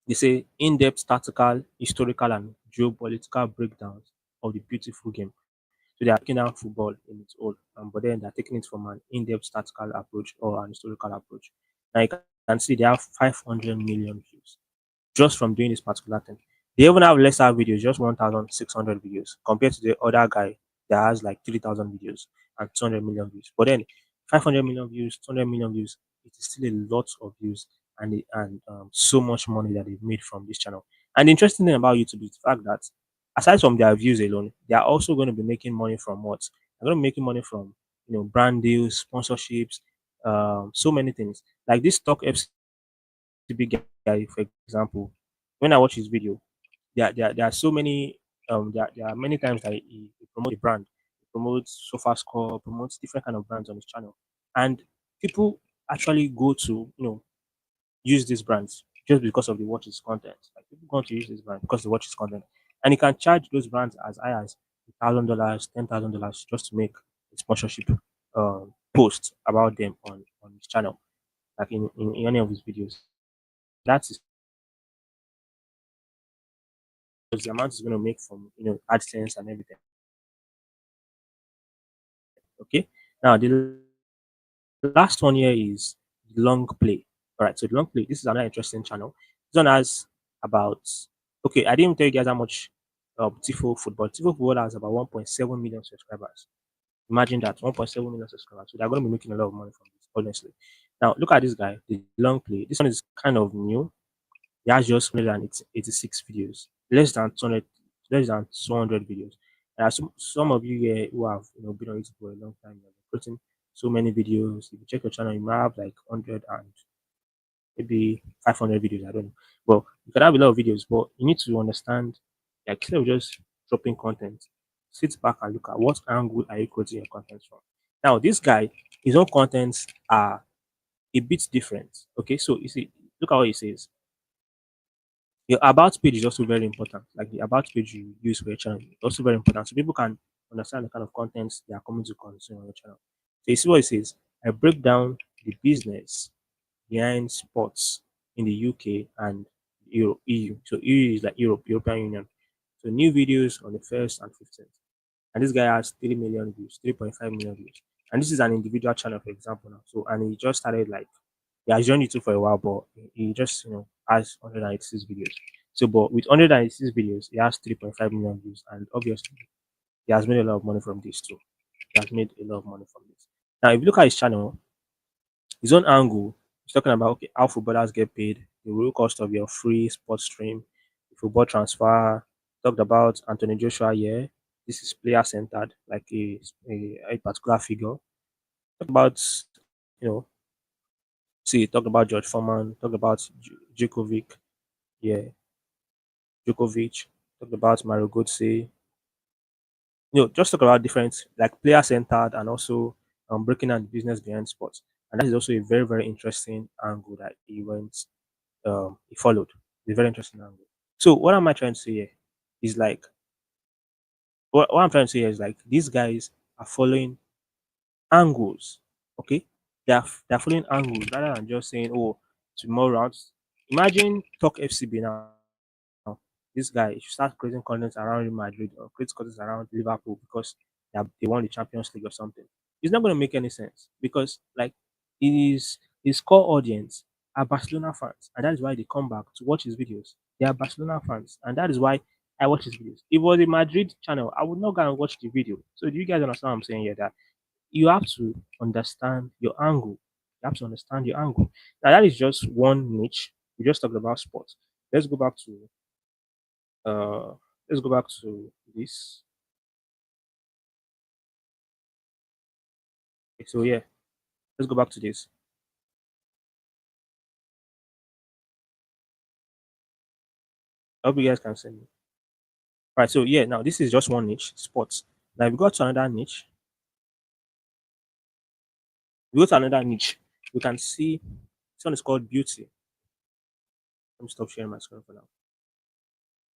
They say in-depth tactical, historical, and geopolitical breakdowns of the beautiful game. So they are taking down football in its own, but then they're taking it from an in-depth statistical approach or an historical approach. Now you can see they have 500 million views just from doing this particular thing. They even have lesser videos, just 1,600 videos, compared to the other guy that has like 3,000 videos and 200 million views. But then 500 million views, 200 million views, it is still a lot of views and so much money that they've made from this channel. And the interesting thing about YouTube is the fact that aside from their views alone, they are also going to be making money from what? They're going to be making money from brand deals, sponsorships, so many things. Like this Talk FCB guy, for example, when I watch his video, there are so many there are many times that he promotes the brand, he promotes SofaScore, promotes different kind of brands on his channel, and people actually go to use these brands just because of the watch his content. Like people want to use this brand because they watch his content, and he can charge those brands as high as $1,000, $10,000 just to make a sponsorship post about them on his channel, like in any of his videos. That is the amount he's going to make from AdSense and everything. Okay. Now the last one here is the long play. All right. So the long play. This is another interesting channel. This one has about okay. I didn't tell you guys how much Tifo football. Tifo football has about 1.7 million subscribers. Imagine that 1.7 million subscribers. So they're going to be making a lot of money from this. Honestly. Now look at this guy. The long play. This one is kind of new. He has just 186 videos, less than 200 videos. There are some of you here who have been on YouTube for a long time. You've been putting so many videos. If you check your channel, you might have like 100 and maybe 500 videos. I don't know. But you can have a lot of videos, but you need to understand, like, instead of just dropping content, sit back and look at what angle are you creating your content from. Now, this guy, his own contents are a bit different. Okay, so you see, look at what he says. Your about page is also very important. Like the about page you use for your channel is also very important. So people can understand the kind of contents they are coming to consume on your channel. So you see what it says. I break down the business behind sports in the UK and Europe, EU. So EU is like Europe, European Union. So new videos on the 1st and 15th. And this guy has 3 million views, 3.5 million views. And this is an individual channel, for example, now. So and he just started like he has joined YouTube for a while, but he just has 186 videos. So, but with 186 videos, he has 3.5 million views, and obviously, he has made a lot of money from this too. He has made a lot of money from this. Now, if you look at his channel, his own angle, he's talking about okay, how footballers get paid, the real cost of your free sports stream, the football transfer. Talked about Anthony Joshua here. This is player centered, like a particular figure. Talk about you know see, talk about George Foreman, talk about Djokovic, yeah, Djokovic, talk about Mario Götze. Just talk about different like player centered and also breaking down the business behind sports. And that is also a very very interesting angle that he followed. A very interesting angle. So what am I trying to say here? Is like what I'm trying to say here is like these guys are following angles. Okay, they're following angles rather than just saying, "Oh, tomorrow." Imagine Talk FCB now. This guy should start creating content around Real Madrid or create content around Liverpool because they won the Champions League or something. It's not going to make any sense because like it is His core audience are Barcelona fans, and that is why they come back to watch his videos. They are Barcelona fans, and that is why I watch his videos. If it was a Madrid channel, I would not go and watch the video. So do you guys understand what I'm saying here? That you have to understand your angle. You have to understand your angle. Now that is just one niche. We just talked about sports. Let's go back to uh let's go back to this. Okay, so yeah, let's go back to this. I hope you guys can see me. Right, so yeah, now this is just one niche, sports. Now if we go to another niche, we go to another niche, we can see this one is called beauty. Let me stop sharing my screen for now.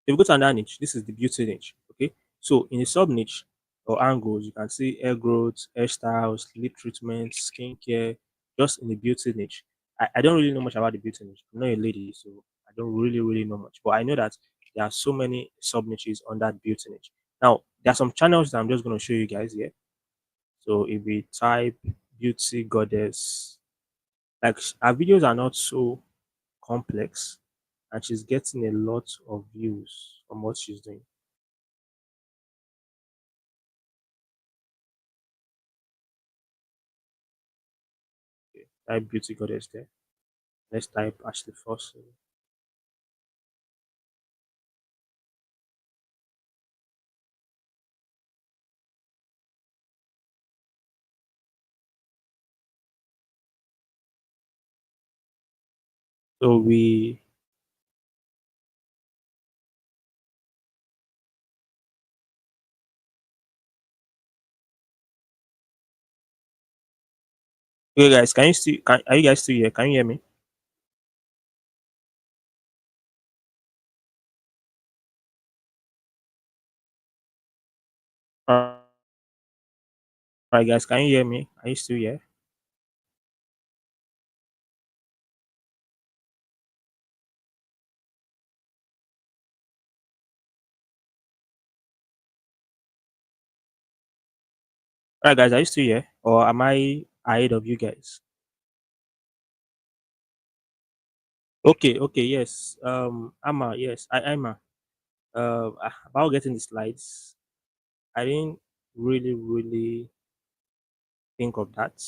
If you go to another niche, this is the beauty niche. Okay. So in the sub niche or angles, you can see hair growth, hairstyles, lip treatment, skincare, just in the beauty niche. I don't really know much about the beauty niche. I'm not a lady, so I don't really know much. But I know that there are so many sub niches on that beauty niche. Now, there are some channels that I'm just going to show you guys here. So if we type beauty goddess, like our videos are not so complex and she's getting a lot of views from what she's doing. Type beauty goddess there. Let's type Ashley Fossil. So we okay guys, can you still are you guys still here? Can you hear me? Alright guys, can you hear me? Are you still here? Alright guys, are you still here? Or am I ahead of you guys? Okay, okay, yes. Amma, yes, Emma. About getting the slides, I didn't really think of that.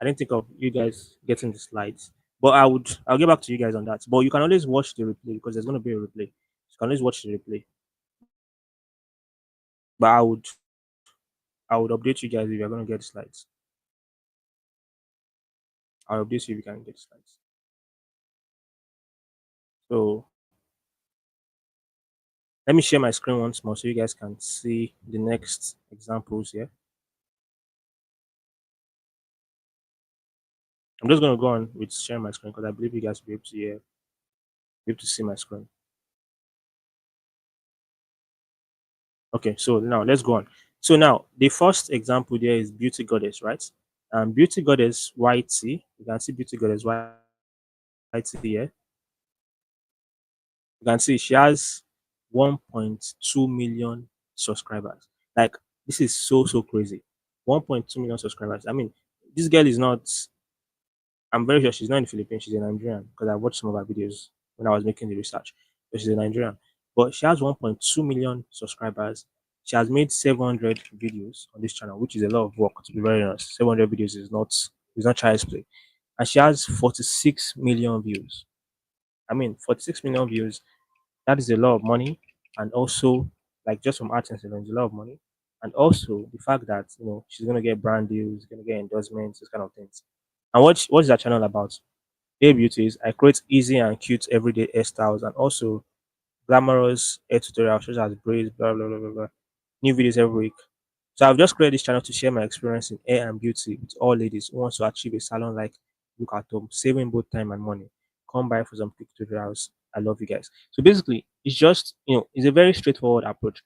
I didn't think of you guys getting the slides. But I'll get back to you guys on that. But you can always watch the replay because there's gonna be a replay. You can always watch the replay. But I would update you guys if you're gonna get the slides. I'll update you if you can get the slides. So let me share my screen once more so you guys can see the next examples here. I'm just gonna go on with sharing my screen because I believe you guys will be able to hear, be able to see my screen. Okay, so now let's go on. So now the first example there is Beauty Goddess, right? Beauty Goddess YT. You can see Beauty Goddess YT here. You can see she has 1.2 million subscribers. Like this is so crazy. 1.2 million subscribers. I mean, this girl is not. I'm very sure she's not in the Philippines. She's a Nigerian because I watched some of her videos when I was making the research. So she's a Nigerian, but she has 1.2 million subscribers. She has made 700 videos on this channel, which is a lot of work. To be very honest, 700 videos is not child's play, and she has 46 million views. I mean, 46 million views, that is a lot of money. And also, like just from AdSense alone, it's a lot of money. And also the fact that she's gonna get brand deals, gonna get endorsements, those kind of things. And what's that channel about? Hey Beauties, I create easy and cute everyday hairstyles and also glamorous hair tutorials such as braids, blah blah blah blah blah. New videos every week. So I've just created this channel to share my experience in hair and beauty with all ladies who want to achieve a salon like look at home, saving both time and money. Come by for some quick tutorials. I love you guys. So basically, it's just it's a very straightforward approach.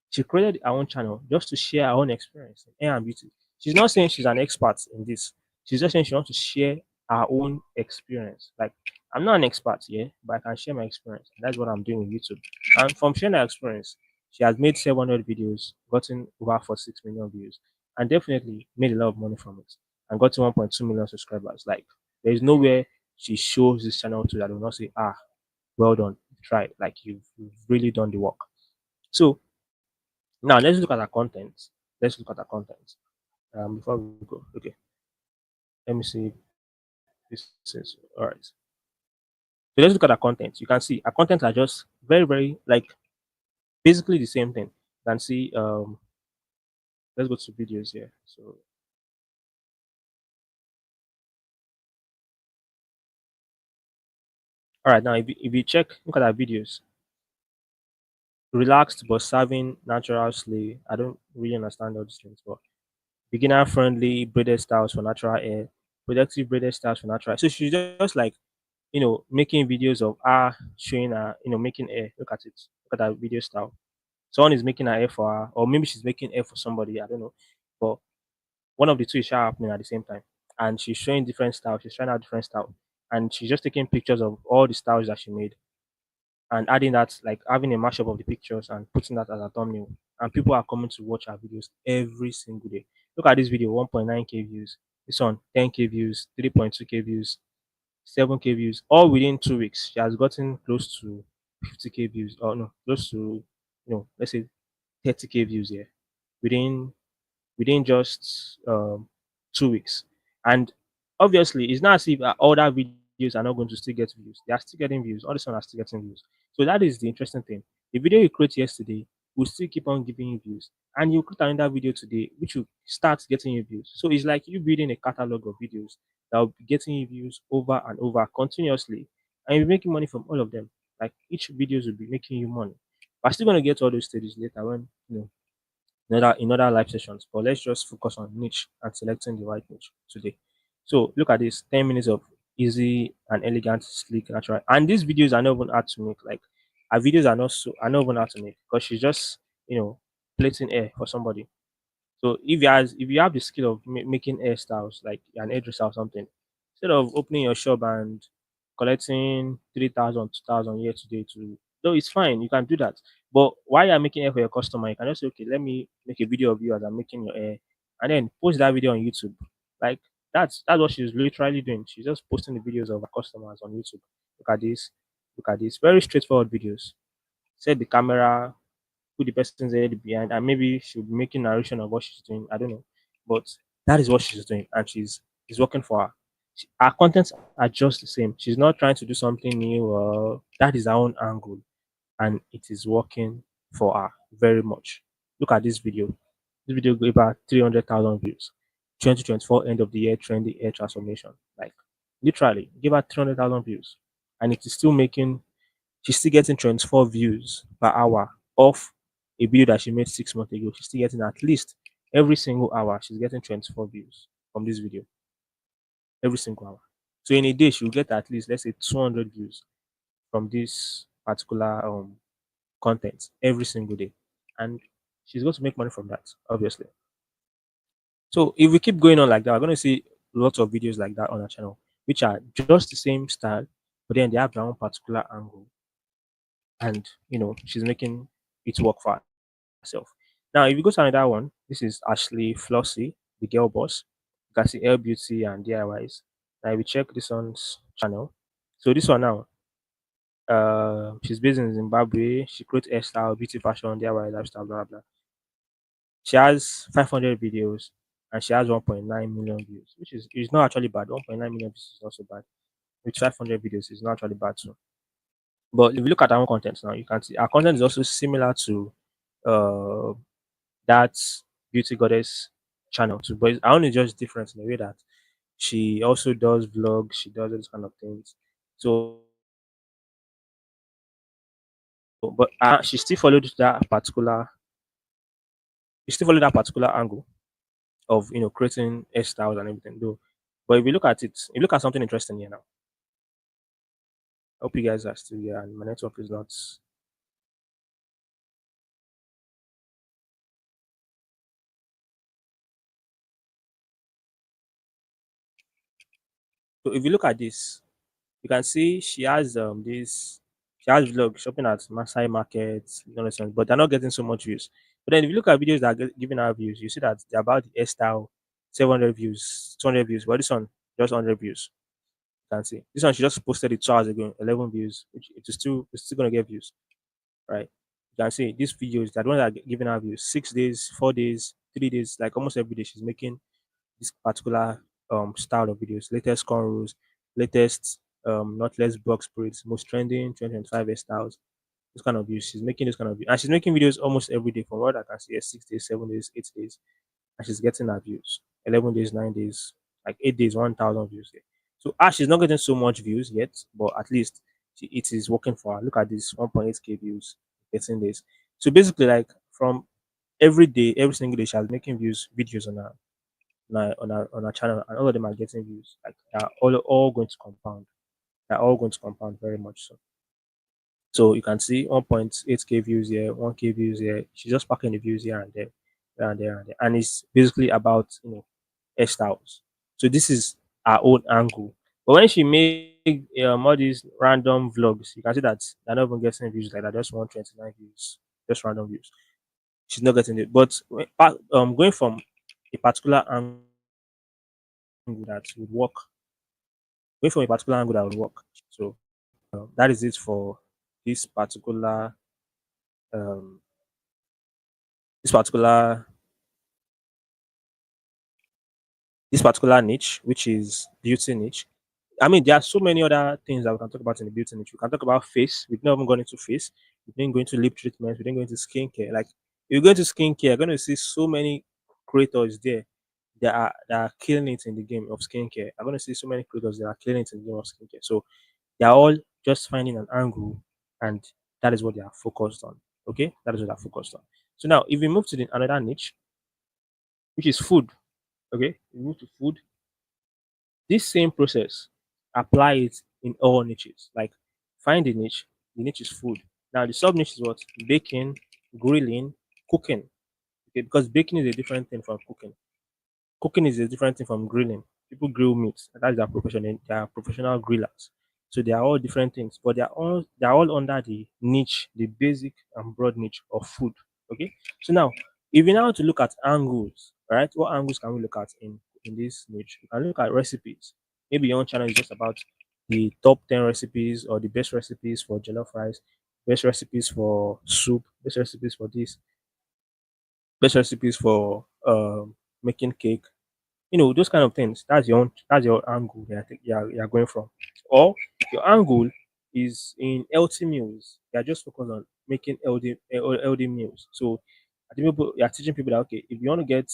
She created her own channel just to share her own experience in hair and beauty. She's not saying she's an expert in this. She's just saying she wants to share her own experience. Like I'm not an expert here, but I can share my experience. And that's what I'm doing with YouTube. And from sharing her experience, she has made 700 videos, gotten over 46 million views, and definitely made a lot of money from it. And got to 1.2 million subscribers. Like There is nowhere she shows this channel to that will not say, ah, well done, you tried, like you've really done the work. So now let's look at our content. Let's look at our content. Before we go, okay, let me see. This is all right. So let's look at our content. You can see our content are just very, very like basically the same thing. You can see let's go to videos here. So all right, now if you check, look at our videos. Relaxed but serving natural slay. I don't really understand all these things, but beginner friendly braided styles for natural hair, productive braided styles for natural hair. So she's just like, making videos of her showing her, making hair. Look at it. Look at that video style. Someone is making her hair for her, or maybe she's making hair for somebody. I don't know. But one of the two is happening at the same time. And she's showing different styles. She's trying out different style. And she's just taking pictures of all the styles that she made and adding that, like having a mashup of the pictures and putting that as a thumbnail. And people are coming to watch our videos every single day. Look at this video, 1.9K views. This one, 10K views, 3.2K views, 7K views, all within 2 weeks. She has gotten close to 50K views, or no, close to, let's say 30K views here within just 2 weeks. And obviously, it's not as if other videos are not going to still get views. They are still getting views. All this one are still getting views. So that is the interesting thing. The video you create yesterday will still keep on giving you views. And you create another video today, which will start getting you views. So it's like you building a catalog of videos that will be getting you views over and over continuously. And you're making money from all of them. Like each videos will be making you money. But still gonna get all those stages later when in other live sessions, but let's just focus on niche and selecting the right niche today. So look at this 10 minutes of easy and elegant, sleek, natural. And these videos are not even hard to make. Like our videos are not even hard to make because she's just you know plating air for somebody. So if you have the skill of making hairstyles, like you're an hairdresser or something, instead of opening your shop and collecting 3,000, 2,000 year to day to, though it's fine, you can do that. But while you're making hair for your customer, you can just say, okay, let me make a video of you as I'm making your hair, and then post that video on YouTube. Like that's what she's literally doing. She's just posting the videos of her customers on YouTube. Look at this, look at this, very straightforward videos. Set the camera, put the person's head behind, and maybe she'll be making narration of what she's doing. I don't know, but that is what she's doing, and it's working for her. Her contents are just the same. She's not trying to do something new. That is her own angle, and it is working for her very much. Look at this video. This video gave her 300,000 views. 2024 end of the year trendy air transformation. Like literally, give her 300,000 views, and it is still making she's still getting 24 views per hour off a video that she made 6 months ago. She's still getting at least every single hour, she's getting 24 views from this video. Every single hour. So in a day, she'll get at least, let's say, 200 views from this particular content every single day. And she's going to make money from that, obviously. So if we keep going on like that, we're going to see lots of videos like that on our channel, which are just the same style, but then they have their own particular angle. And she's making it work for herself. Now, if you go to another one, this is Ashley Flossie, the girl boss. You can see Air Beauty and DIYs. Now, if we check this one's channel, so this one now, she's based in Zimbabwe. She creates hairstyle, beauty, fashion, DIY, lifestyle, blah blah. She has 500 videos and she has 1.9 million views, which is not actually bad. 1.9 million views is not so bad. With 500 videos, is not actually bad too. But if you look at our own content now, you can see our content is also similar to uh, that beauty goddess channel too. But our own is just different in the way that she also does vlogs, she does those kind of things. So, but she still followed that particular angle of creating hairstyles and everything. Though, but if you look at it, if you look at something interesting here now. I hope you guys are still here and my network is not. So if you look at this, you can see she has vlog shopping at Masai markets, but they're not getting so much views. But then if you look at videos that are giving her views, you see that they're about the hairstyle, 700 views, 200 views. But this one just 100 views. You can see this one she just posted it 2 hours ago, 11 views, which it's still gonna get views, right? You can see these videos that one that are giving her views 6 days, 4 days, 3 days, like almost every day she's making this particular style of videos, latest cornrows, latest not less box spreads, most trending 2025 styles, this kind of views. She's making this kind of views. And she's making videos almost every day from what I can see, 6 days, 7 days, 8 days, and she's getting her views. 11 days, 9 days, like 8 days, 1,000 views here. So she's not getting so much views yet, but at least it is working for her. Look at this 1.8k views, 13 days. So basically, like from every day, every single day, she's making videos on our channel, and all of them are getting views. Like they're all going to compound. They're all going to compound very much so. So you can see 1.8k views here, 1k views here. She's just packing the views here and there, here and there, and there. And it's basically about hairstyles. So this is her own angle. But when she make all these random vlogs, you can see that they're not even getting views like that, just 129 views, just random views. She's not getting it. But going from a particular angle that would work, going from a particular angle that would work. So that is it for this particular um, this particular this particular niche, which is beauty niche. I mean, there are so many other things that we can talk about in the beauty niche. We can talk about face. We've not even gone into face. We've been going to lip treatment. We've been going to skincare. Like, if you go into skincare, you're going to see so many creators there that are killing it in the game of skincare. I'm going to see so many creators that are killing it in the game of skincare. So they are all just finding an angle, and that is what they are focused on. Okay, that is what they're focused on. So now, if we move to the another niche, which is food. Okay, we move to food. This same process, apply it in all niches. Like find the niche is food. Now the sub niche is what? Baking, grilling, cooking. Okay, because baking is a different thing from cooking. Cooking is a different thing from grilling. People grill meat. That's their profession. They are professional grillers. So they are all different things, but they are all under the niche, the basic and broad niche of food. Okay. So now, if you now to look at angles, right? What angles can we look at in this niche? You can look at recipes. Maybe your own channel is just about the top 10 recipes or the best recipes for jollof rice, best recipes for soup, best recipes for this, best recipes for making cake, those kind of things. That's your angle that I think you're going from. Or your angle is in healthy meals. You're just focused on making healthy meals. So I think you're teaching people that, okay, if you want to get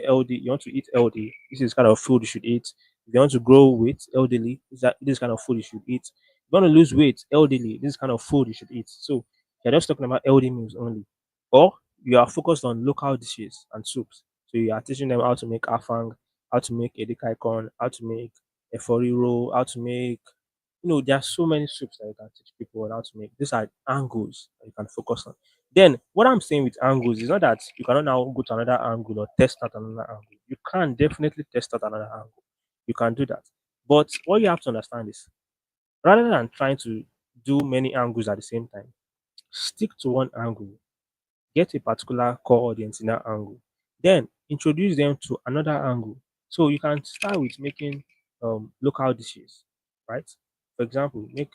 healthy, you want to eat healthy, this is kind of food you should eat. If you want to grow weight elderly, this kind of food you should eat. If you want to lose weight elderly, this kind of food you should eat. So you're just talking about healthy meals only. Or you are focused on local dishes and soups. So you are teaching them how to make afang, how to make edikaikon, how to make a roll, how to make, there are so many soups that you can teach people on how to make. These are angles that you can focus on. Then what I'm saying with angles is not that you cannot now go to another angle or test out another angle. You can definitely test out another angle. You can do that. But what you have to understand is rather than trying to do many angles at the same time, stick to one angle, get a particular core audience in that angle, then introduce them to another angle. So you can start with making local dishes, right? For example, make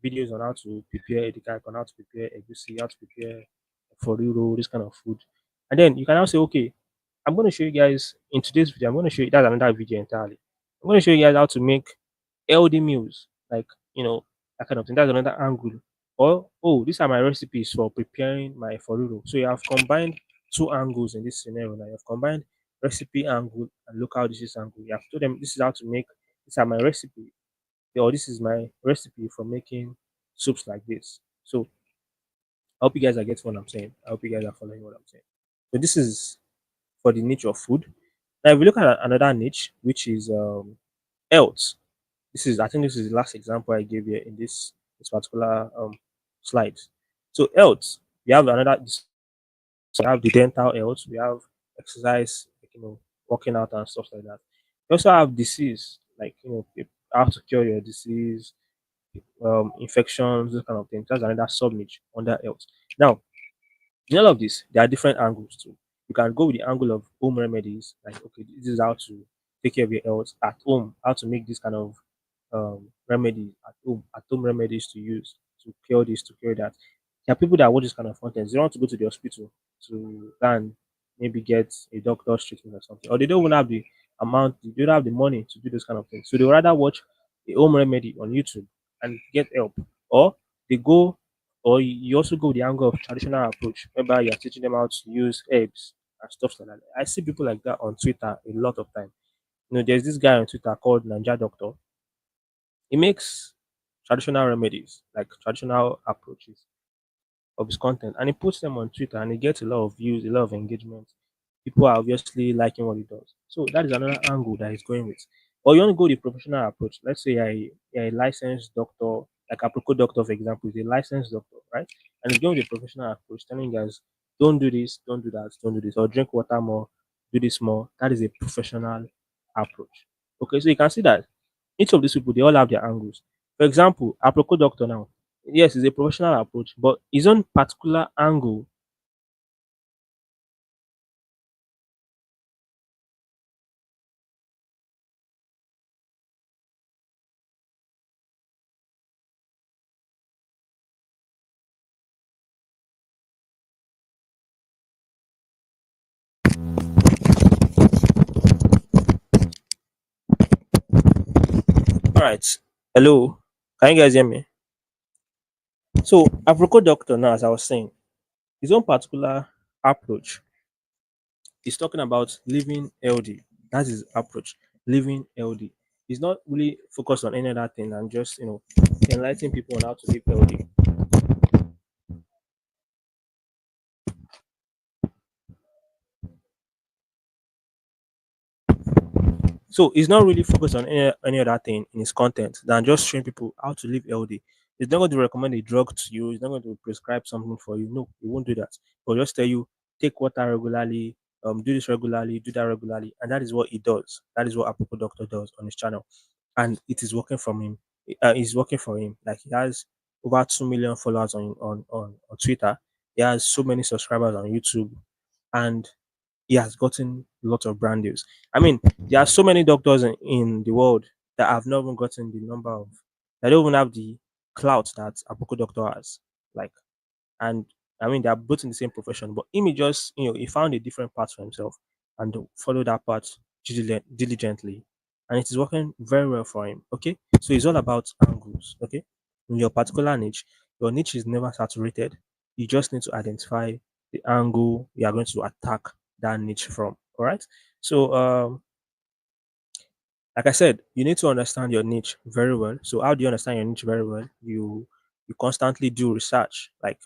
videos on how to prepare edikang, on how to prepare egusi, how to prepare foriro, this kind of food. And then you can now say, okay, I'm going to show you guys in today's video, I'm going to show you that's another video entirely. I'm going to show you guys how to make healthy meals, like that kind of thing. That's another angle. Or oh, these are my recipes for preparing my foruro. So you have combined two angles in this scenario. Now you have combined recipe angle and local dishes angle. You have told them this is how to make. These are my recipe, or this is my recipe for making soups like this. So I hope you guys are getting what I'm saying. I hope you guys are following what I'm saying. So this is for the niche of food. Now if we look at another niche, which is health. I think this is the last example I gave here in this particular slide. So health, we have we have the dental health, we have exercise, like, working out and stuff like that. We also have disease, like how to cure your disease, infections, those kind of things. That's another sub niche under health. Now, in all of this, there are different angles too. You can go with the angle of home remedies, like okay, this is how to take care of your health at home, how to make this kind of remedies at home remedies to use to cure this, to cure that. There are people that watch this kind of content. They don't want to go to the hospital to go and maybe get a doctor's treatment or something, or they don't even have the amount, they don't have the money to do those kind of things. So they rather watch a home remedy on YouTube and get help, or they go, or you also go with the angle of traditional approach, whereby you're teaching them how to use herbs and stuff like that. I see people like that on Twitter a lot of time. There's this guy on Twitter called Ninja Doctor. He makes traditional remedies, like traditional approaches of his content, and he puts them on Twitter, and he gets a lot of views, a lot of engagement. People are obviously liking what he does. So that is another angle that he's going with. Or you want to go the professional approach. Let's say you're a licensed doctor, like a Aproko doctor, for example, is a licensed doctor, right? And he's going with the professional approach, telling you guys, don't do this, don't do that, don't do this, or drink water more, do this more. That is a professional approach. Okay, so you can see that each of these people, they all have their angles. For example, Aproko doctor now, yes, it's a professional approach, but his own particular angle. All right. Hello. Can you guys hear me? So, Aproko doctor now, as I was saying, his own particular approach is talking about living healthy. That's his approach, living healthy. He's not really focused on any other thing than just, enlightening people on how to live healthy. So he's not really focused on any other thing in his content than just showing people how to live healthy. He's not going to recommend a drug to you. He's not going to prescribe something for you. No, he won't do that. He'll just tell you take water regularly, do this regularly, do that regularly, and that is what he does. That is what Apple Doctor does on his channel, and it is working from him. It's working for him. Like he has over 2 million followers on Twitter. He has so many subscribers on YouTube, and he has gotten a lot of brand deals. I mean, there are so many doctors in the world that have not even gotten the number of, that don't even have the clout that Apoko Doctor has. Like, and I mean, they are both in the same profession, but him, he just, he found a different path for himself and followed that path diligently. And it is working very well for him. Okay. So it's all about angles. Okay. In your particular niche, your niche is never saturated. You just need to identify the angle you are going to attack that niche from. All right. So, like I said, you need to understand your niche very well. So, how do you understand your niche very well? You constantly do research, like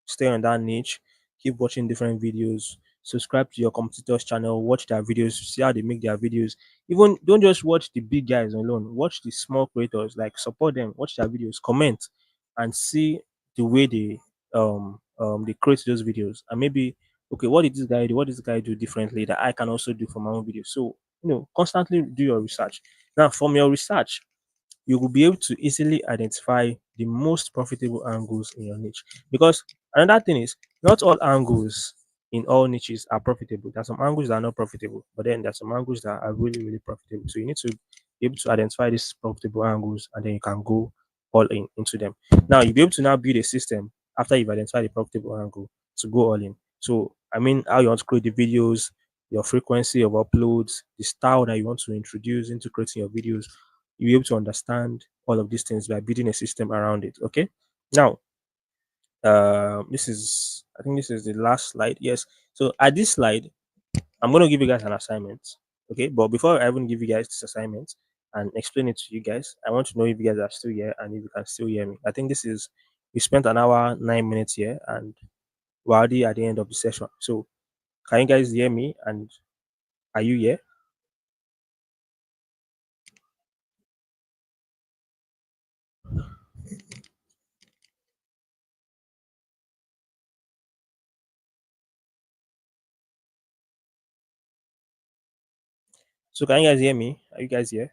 stay on that niche, keep watching different videos, subscribe to your competitors' channel, watch their videos, see how they make their videos. Even don't just watch the big guys alone, watch the small creators, like support them, watch their videos, comment, and see the way they create those videos. And maybe, okay, what did this guy do? What does this guy do differently that I can also do for my own video? So, constantly do your research. Now, from your research, you will be able to easily identify the most profitable angles in your niche. Because another thing is, not all angles in all niches are profitable. There are some angles that are not profitable, but then there are some angles that are really, really profitable. So you need to be able to identify these profitable angles, and then you can go all in into them. Now you'll be able to now build a system after you've identified the profitable angle to go all in. So I mean, how you want to create the videos, your frequency of uploads, the style that you want to introduce into creating your videos, you'll be able to understand all of these things by building a system around it. Okay. Now, I think this is the last slide. Yes. So at this slide, I'm going to give you guys an assignment. Okay. But before I even give you guys this assignment and explain it to you guys, I want to know if you guys are still here and if you can still hear me. I think we spent an hour, 9 minutes here, and we're already at the end of the session. So can you guys hear me? And are you here? So can you guys hear me? Are you guys here?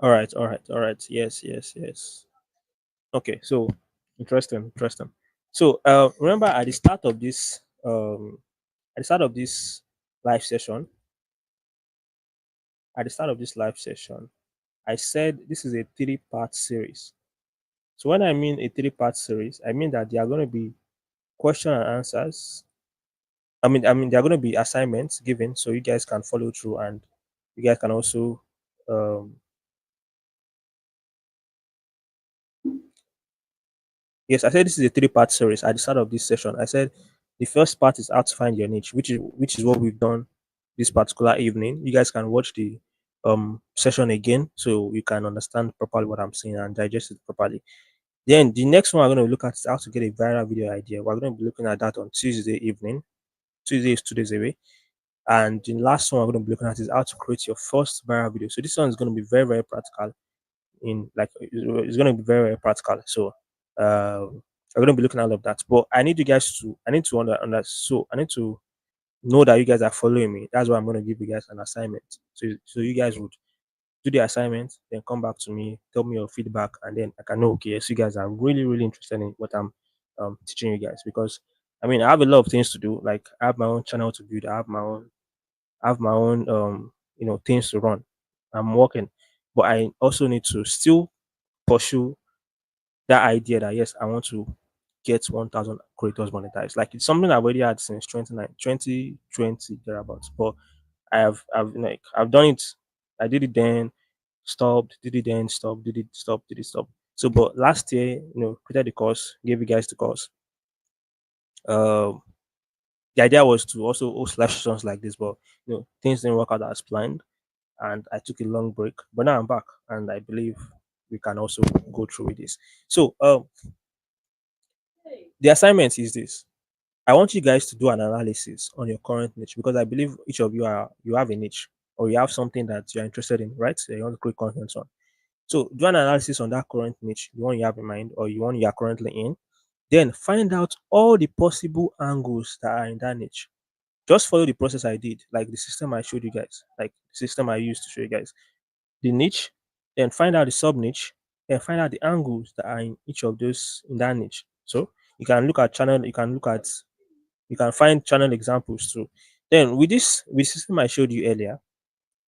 All right, all right, all right. Yes, yes, yes. Okay, so interesting, interesting. So remember at the start of this live session, at the start of this live session, I said this is a three-part series. So when I mean a three-part series, I mean that there are going to be question and answers. I mean there are going to be assignments given, so you guys can follow through, and you guys can also um, yes, I said this is a three-part series. At the start of this session, I said the first part is how to find your niche, which is what we've done this particular evening. You guys can watch the session again so you can understand properly what I'm saying and digest it properly. Then the next one we're going to look at is how to get a viral video idea. We're going to be looking at that on Tuesday evening. Tuesday is 2 days away. And the last one we're going to be looking at is how to create your first viral video. So this one is going to be very, very practical in like it's going to be very, very practical. So I'm going to be looking at all of that. But I need you guys to I need to so I need to know that you guys are following me. That's why I'm going to give you guys an assignment. So you guys would do the assignment, then come back to me, tell me your feedback, and then I can know okay, yes, you guys are really, really interested in what I'm teaching you guys. Because I mean I have a lot of things to do. Like I have my own channel to build, I have my own things to run. I'm working. But I also need to still pursue that idea that yes, I want to get 1,000 creators monetized. Like it's something I've already had since 2020 thereabouts. But I've done it. I did it then, stopped, did it then, stopped, did it, stop, did it, stop. So, but last year, created the course, gave you guys the course. Um, the idea was to also host live sessions like this, but things didn't work out as planned, and I took a long break. But now I'm back, and I believe we can also go through with this. So, the assignment is this. I want you guys to do an analysis on your current niche because I believe each of you have a niche or you have something that you're interested in, right? So you want to create content on. So do an analysis on that current niche, the one you have in mind or the one you are currently in. Then find out all the possible angles that are in that niche. Just follow the process I did, like the system I showed you guys, like the system I used to show you guys. The niche, then find out the sub niche, then find out the angles that are in each of those in that niche. So you can look at channel, you can find channel examples too. Then with system I showed you earlier,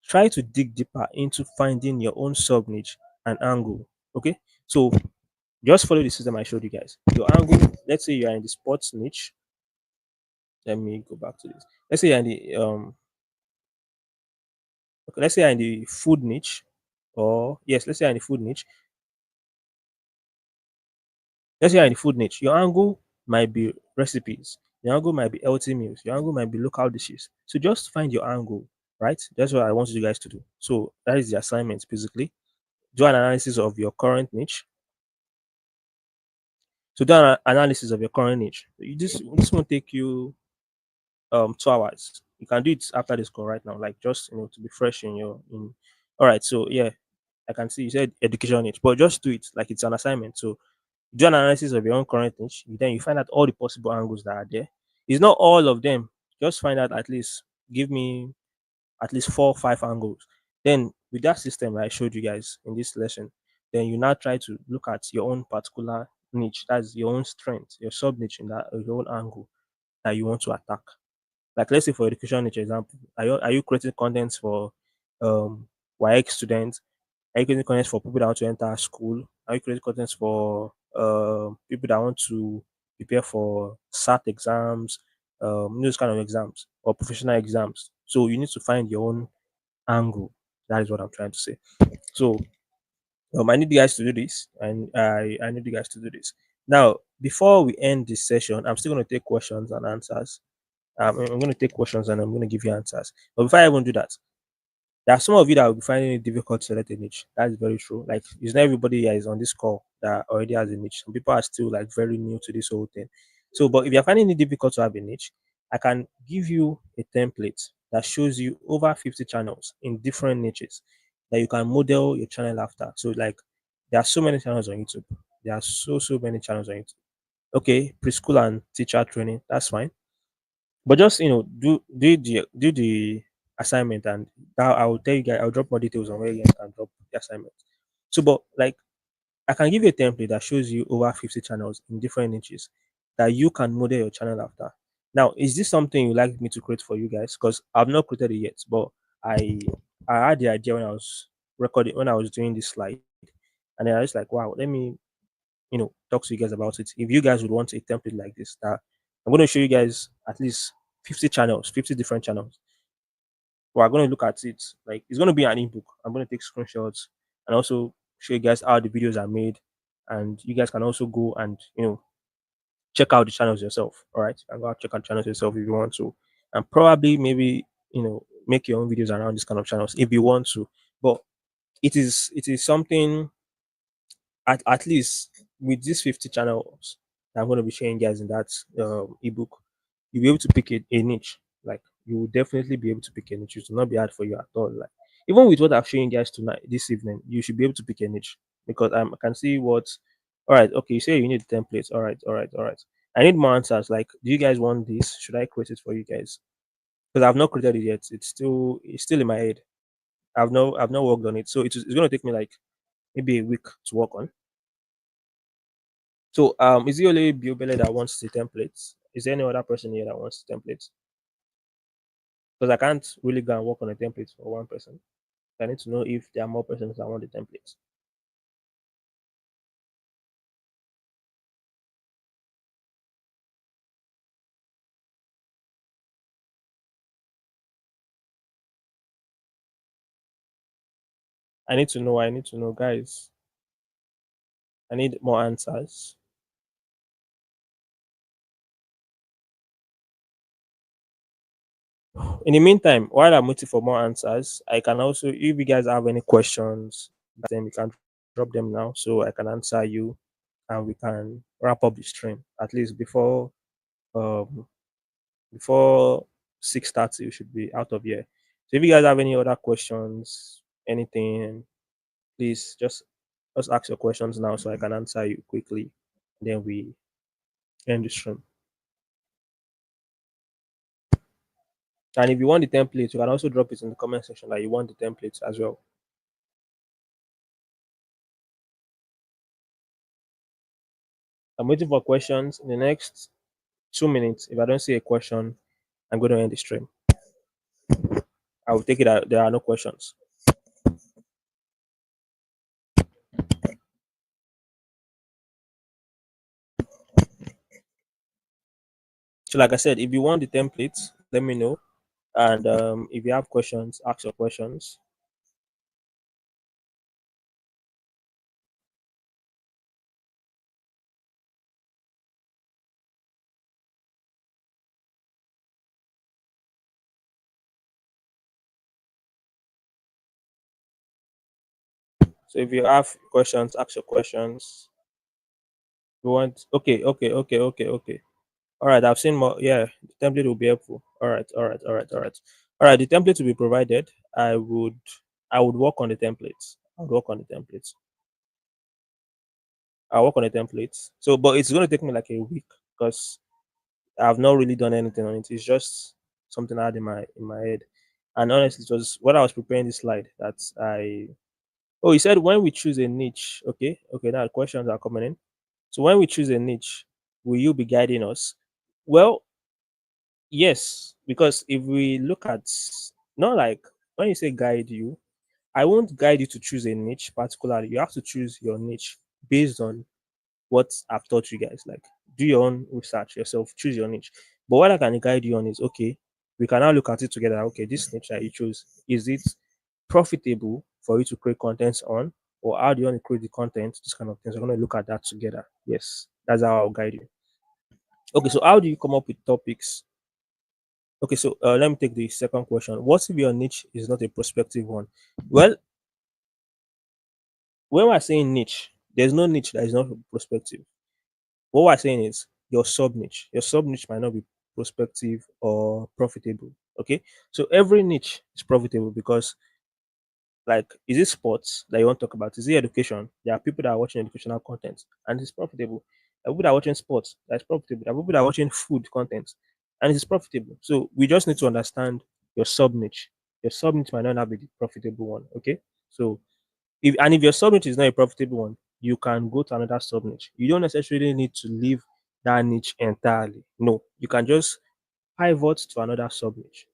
try to dig deeper into finding your own sub niche and angle. Okay, so just follow the system I showed you guys. Your angle, let's say you are in the sports niche. Let me go back to this. Let's say you're in the okay, let's say you're in the food niche, or yes, let's say you're in the food niche. Let's say you're in the food niche. Your angle might be recipes. Your angle might be healthy meals. Your angle might be local dishes. So just find your angle, right? That's what I want you guys to do. So that is the assignment basically. Do an analysis of your current niche. So do an analysis of your current niche. This won't take you 2 hours. You can do it after this call right now, like just to be fresh in your in. All right, so yeah, I can see you said education niche, but just do it like it's an assignment. So do an analysis of your own current niche. Then you find out all the possible angles that are there. It's not all of them. Just find out at least. Give me at least 4 or 5 angles. Then with that system that I showed you guys in this lesson, then you now try to look at your own particular niche. That's your own strength, your sub niche in that your own angle that you want to attack. Like let's say for education niche example, are you creating content for YX students? Are you creating content for people that want to enter school? Are you creating content for people that want to prepare for SAT exams, those kind of exams or professional exams? So you need to find your own angle. That is what I'm trying to say. So I need you guys to do this, and I need you guys to do this. Now, before we end this session, I'm still going to take questions and answers. I'm going to take questions and I'm going to give you answers. But before I even do that, there are some of you that will be finding it difficult to select a niche. That is very true. Like it's not everybody that is on this call that already has a niche. Some people are still like very new to this whole thing. So, but if you're finding it difficult to have a niche, I can give you a template that shows you over 50 channels in different niches that you can model your channel after. So, like there are so many channels on YouTube. There are so many channels on YouTube. Okay, preschool and teacher training, that's fine. But just do the assignment, and that I will tell you guys. I'll drop more details on where you guys can drop the assignment. So, but like I can give you a template that shows you over 50 channels in different niches that you can model your channel after. Now, is this something you like me to create for you guys? Because I've not created it yet, but I I had the idea when I was recording when I was doing this slide, and then I was like, wow, let me talk to you guys about it. If you guys would want a template like this, that I'm going to show you guys at least 50 channels, 50 different channels. We're going to look at it like it's going to be an ebook. I'm going to take screenshots and also show you guys how the videos are made, and you guys can also go and check out the channels yourself. All right, and go out check out channels yourself if you want to, and probably maybe make your own videos around this kind of channels if you want to. But it is something at least with these 50 channels that I'm going to be showing you guys in that ebook, you'll be able to pick a niche. Like you will definitely be able to pick a niche. It will not be hard for you at all. Like even with what I've shown you guys tonight, this evening, you should be able to pick a niche because I can see what. All right, okay. You say you need templates. All right, all right, all right. I need more answers. Like, do you guys want this? Should I create it for you guys? Because I've not created it yet. It's still in my head. I've not worked on it, so it's going to take me like maybe a week to work on. So is it only Biobele that wants the templates? Is there any other person here that wants the templates? Because I can't really go and work on a template for one person. I need to know if there are more persons that want the templates. I need to know, guys. I need more answers. In the meantime, while I'm waiting for more answers, I can also, if you guys have any questions, then you can drop them now so I can answer you and we can wrap up the stream at least um before 6:30 you should be out of here. So if you guys have any other questions, anything, please just ask your questions now so I can answer you quickly. Then we end the stream. And if you want the template, you can also drop it in the comment section that you want the templates as well. I'm waiting for questions in the next 2 minutes. If I don't see a question, I'm going to end the stream. I will take it that there are no questions. So, like I said, if you want the templates, let me know. And if you have questions, ask your questions. So if you have questions, ask your questions. You want okay. All right, I've seen more. Yeah, the template will be helpful. All right. The template will be provided. I would work on the templates. I would work on the templates. I'll work on the templates. So, but it's going to take me like a week because I've not really done anything on it. It's just something I had in my head. And honestly, it was when I was preparing this slide that I. Oh, you said when we choose a niche. Okay. Now questions are coming in. So when we choose a niche, will you be guiding us? Well, yes, because if we look at not like when you say guide you, I won't guide you to choose a niche particularly. You have to choose your niche based on what I've taught you guys. Like do your own research yourself, choose your niche. But what I can guide you on is okay, we can now look at it together. Okay, this niche that you choose, is it profitable for you to create content on? Or how do you want to create the content? This kind of things. We're going to look at that together. Yes, that's how I'll guide you. Okay, so how do you come up with topics? Okay, so let me take the second question. What if your niche is not a prospective one? Well, when we're saying niche, there's no niche that is not prospective. What we're saying is your sub niche. Your sub niche might not be prospective or profitable. Okay, so every niche is profitable because, like, is it sports that you want to talk about? Is it education? There are people that are watching educational content and it's profitable. There are people that are watching sports that's profitable. There are people that are watching food content and it's profitable. So we just need to understand your sub niche. Your sub niche might not be the profitable one. Okay, so If your sub niche is not a profitable one, you can go to another sub niche. You don't necessarily need to leave that niche entirely. No, you can just pivot to another sub niche.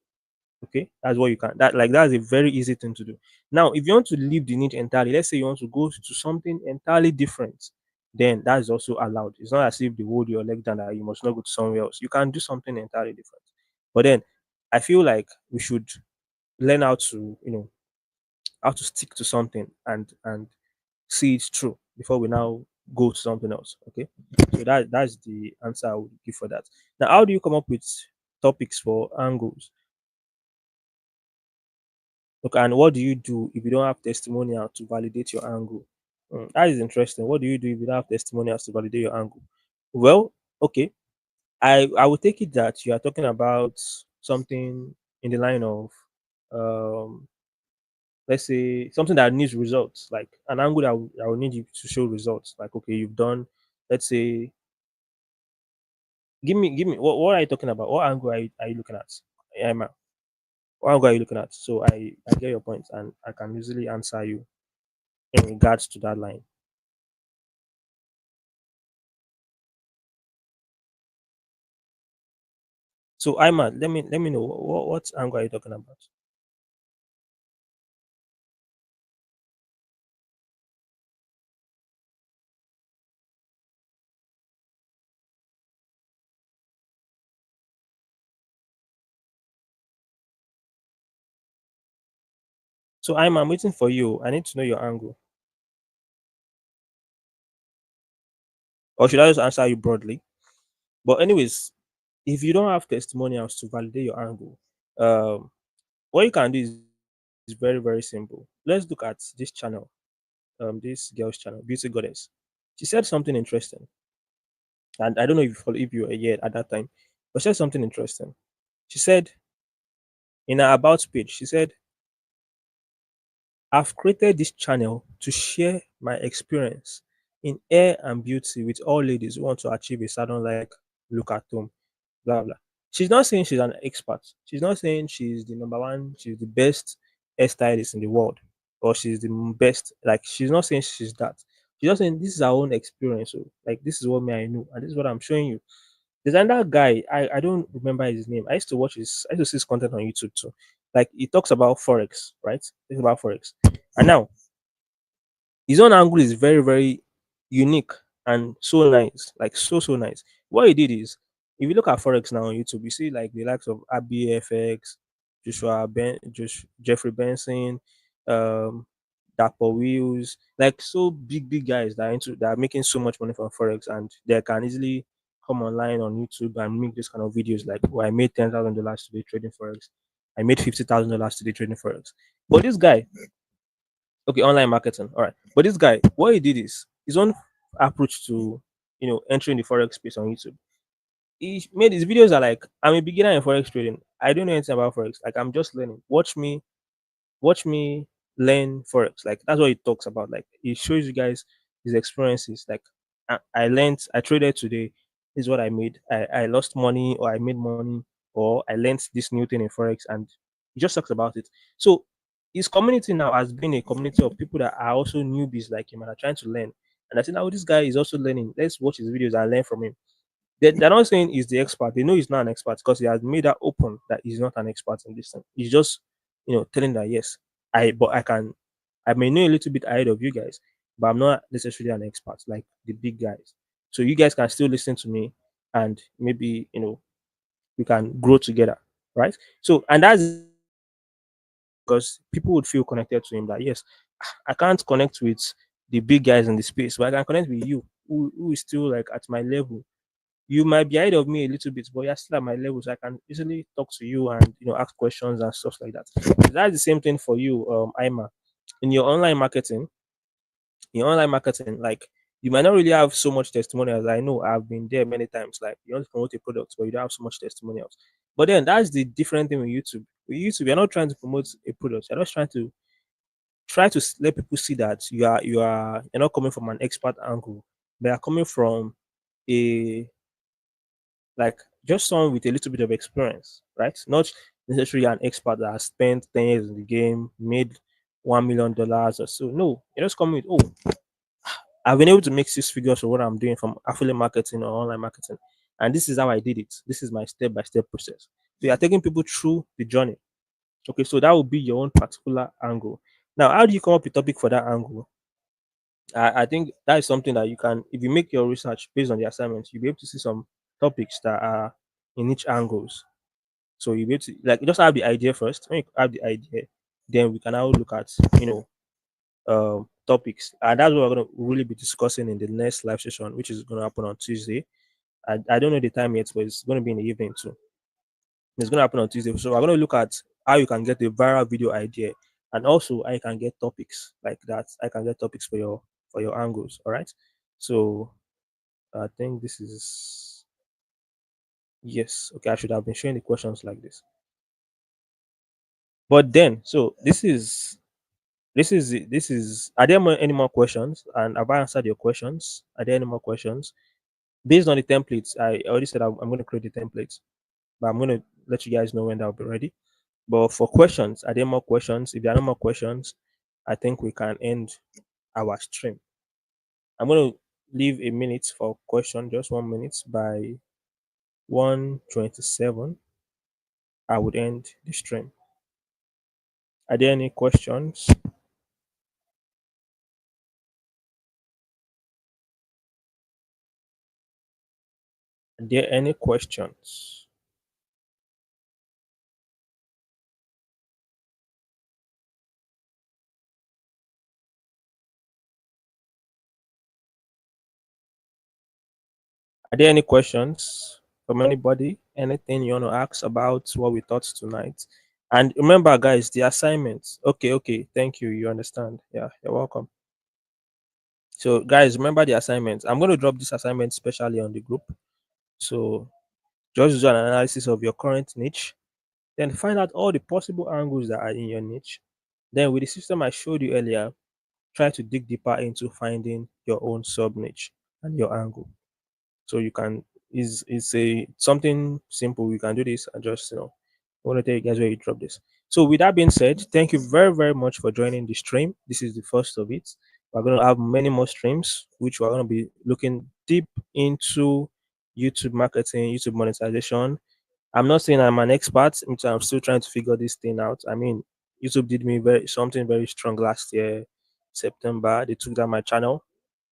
Okay, that's what you can. That's a very easy thing to do. Now, if you want to leave the niche entirely, let's say you want to go to something entirely different, then that is also allowed. It's not as if they hold your leg down that you must not go to somewhere else. You can do something entirely different. But then I feel like we should learn how to, how to stick to something and see it through before we now go to something else. Okay. So that's the answer I would give for that. Now, how do you come up with topics for angles? Okay, and what do you do if you don't have testimonial to validate your angle? That is interesting. What do you do if you don't have testimonials to validate your angle? Well, okay, I would take it that you are talking about something in the line of, um, let's say something that needs results, like an angle that will need you to show results. Like, okay, you've done, let's say, give me what are you talking about? What angle are you looking at? Emma, what angle are you looking at? So I get your point and I can easily answer you in regards to that line. So Imad, let me know what angle are you talking about? So I'm waiting for you. I need to know your angle. Or should I just answer you broadly? But anyways, if you don't have testimonials to validate your angle, um, what you can do is very, very simple. Let's look at this channel, this girl's channel, Beauty Goddess. She said something interesting. And I don't know if you were here at that time, but she said something interesting. She said in her about page, she said, I've created this channel to share my experience in hair and beauty with all ladies who want to achieve a salon like look at home, blah blah. She's not saying she's an expert. She's not saying she's the number one, she's the best hairstylist in the world, or she's the best. Like, she's not saying she's that. She's just saying this is her own experience. So, like, this is what me I know, and this is what I'm showing you. There's another guy, I don't remember his name. I used to see his content on YouTube too. Like, he talks about forex, right? It's about forex. And now his own angle is very, very unique and so nice, like so nice. What he did is, if you look at forex now on YouTube, you see like the likes of ABFX, Jeffrey Benson, um, Dapper Wheels, like so big guys that are making so much money from forex, and they can easily come online on YouTube and make this kind of videos like, oh, I made $10,000 today trading forex. I made $50,000 today trading forex. But this guy, okay, online marketing. All right. But this guy, what he did is his own approach to, entering the forex space on YouTube. He made his videos are like, I'm a beginner in forex trading. I don't know anything about forex. Like, I'm just learning. Watch me learn forex. Like, that's what he talks about. Like, he shows you guys his experiences. Like, I traded today. This is what I made. I lost money, or I made money, or I learned this new thing in forex, and he just talks about it. So his community now has been a community of people that are also newbies like him and are trying to learn. And I think now this guy is also learning. Let's watch his videos and learn from him. They're not saying he's the expert. They know he's not an expert because he has made that open that he's not an expert in this thing. He's just, telling that yes, I may know a little bit ahead of you guys, but I'm not necessarily an expert like the big guys. So you guys can still listen to me, and maybe we can grow together, right? So, and that's because people would feel connected to him. That yes, I can't connect with the big guys in the space, but I can connect with you, who is still like at my level. You might be ahead of me a little bit, but you're still at my level, so I can easily talk to you and ask questions and stuff like that. That's the same thing for you, Ima. In your online marketing, like, you might not really have so much testimonials. I know I've been there many times. Like, you want to promote a product, but you don't have so much testimonials. But then that's the different thing with YouTube. With YouTube, you're not trying to promote a product. You're just try to let people see that you're not coming from an expert angle, but you're coming from a, like, just someone with a little bit of experience, right? Not necessarily an expert that has spent 10 years in the game, made $1 million or so. No, you just come with, oh, I've been able to make six figures for what I'm doing from affiliate marketing or online marketing. And this is how I did it. This is my step by step process. So you're taking people through the journey. Okay, so that will be your own particular angle. Now, how do you come up with topic for that angle? I think that is something that you can, if you make your research based on the assignments, you'll be able to see some topics that are in each angles. So you'll be able to, like, just have the idea first. When you have the idea, then we can now look at, topics. And that's what we're going to really be discussing in the next live session, which is going to happen on Tuesday. I don't know the time yet, but it's going to be in the evening too. It's going to happen on Tuesday. So we're going to look at how you can get a viral video idea, and also how you can get topics like that. I can get topics for your angles. All right. So I think this is, yes. Okay, I should have been showing the questions like this. But then, so this is. Are there any more questions? And have I answered your questions? Are there any more questions? Based on the templates, I already said I'm going to create the templates, but I'm going to let you guys know when that'll be ready. But for questions, are there more questions? If there are no more questions, I think we can end our stream. I'm going to leave a minute for question, just 1 minute. By 1:27, I would end the stream. Are there any questions? Are there any questions? Are there any questions from anybody? Anything you want to ask about what we taught tonight? And remember, guys, the assignments. Okay, okay. Thank you. You understand. Yeah, you're welcome. So, guys, remember the assignments. I'm going to drop this assignment specially on the group. So, just do an analysis of your current niche, then find out all the possible angles that are in your niche. Then, with the system I showed you earlier, try to dig deeper into finding your own sub niche and your angle. So you can is a something simple. You can do this and just I want to tell you guys where you drop this. So with that being said, thank you very very much for joining the stream. This is the first of it. We're going to have many more streams, which we're going to be looking deep into YouTube marketing, YouTube monetization. I'm not saying I'm an expert, which I'm still trying to figure this thing out. I mean, YouTube did me something very strong last year, September. They took down my channel.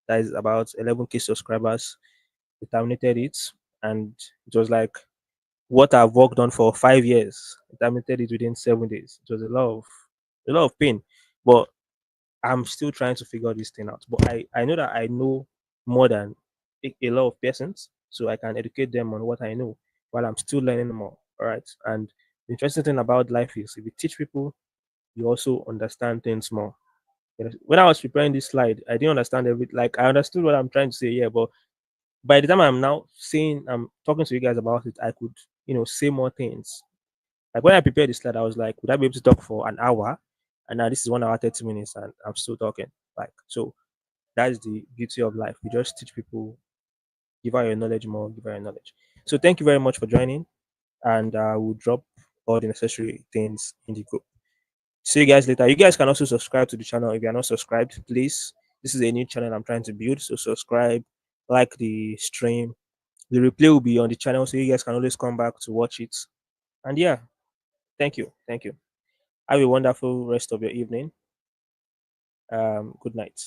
That is about 11K subscribers. They terminated it, and it was like what I've worked on for 5 years. They terminated it within 7 days. It was a lot of pain, but I'm still trying to figure this thing out. But I know that I know more than a lot of persons, so I can educate them on what I know while I'm still learning more. All right. And the interesting thing about life is if you teach people, you also understand things more. When I was preparing this slide, I didn't understand everything. Like I understood what I'm trying to say, yeah, but by the time I'm now saying I'm talking to you guys about it, I could, say more things. Like when I prepared the slide, I was like, would I be able to talk for an hour? And now this is 1 hour, 30 minutes, and I'm still talking. Like, so that is the beauty of life. We just teach people, give out your knowledge more, give out your knowledge. So thank you very much for joining, and I will drop all the necessary things in the group. See you guys later. You guys can also subscribe to the channel if you are not subscribed, please. This is a new channel I'm trying to build, so subscribe, like the stream. The replay will be on the channel, so you guys can always come back to watch it. And yeah, thank you. Thank you. Have a wonderful rest of your evening. Good night.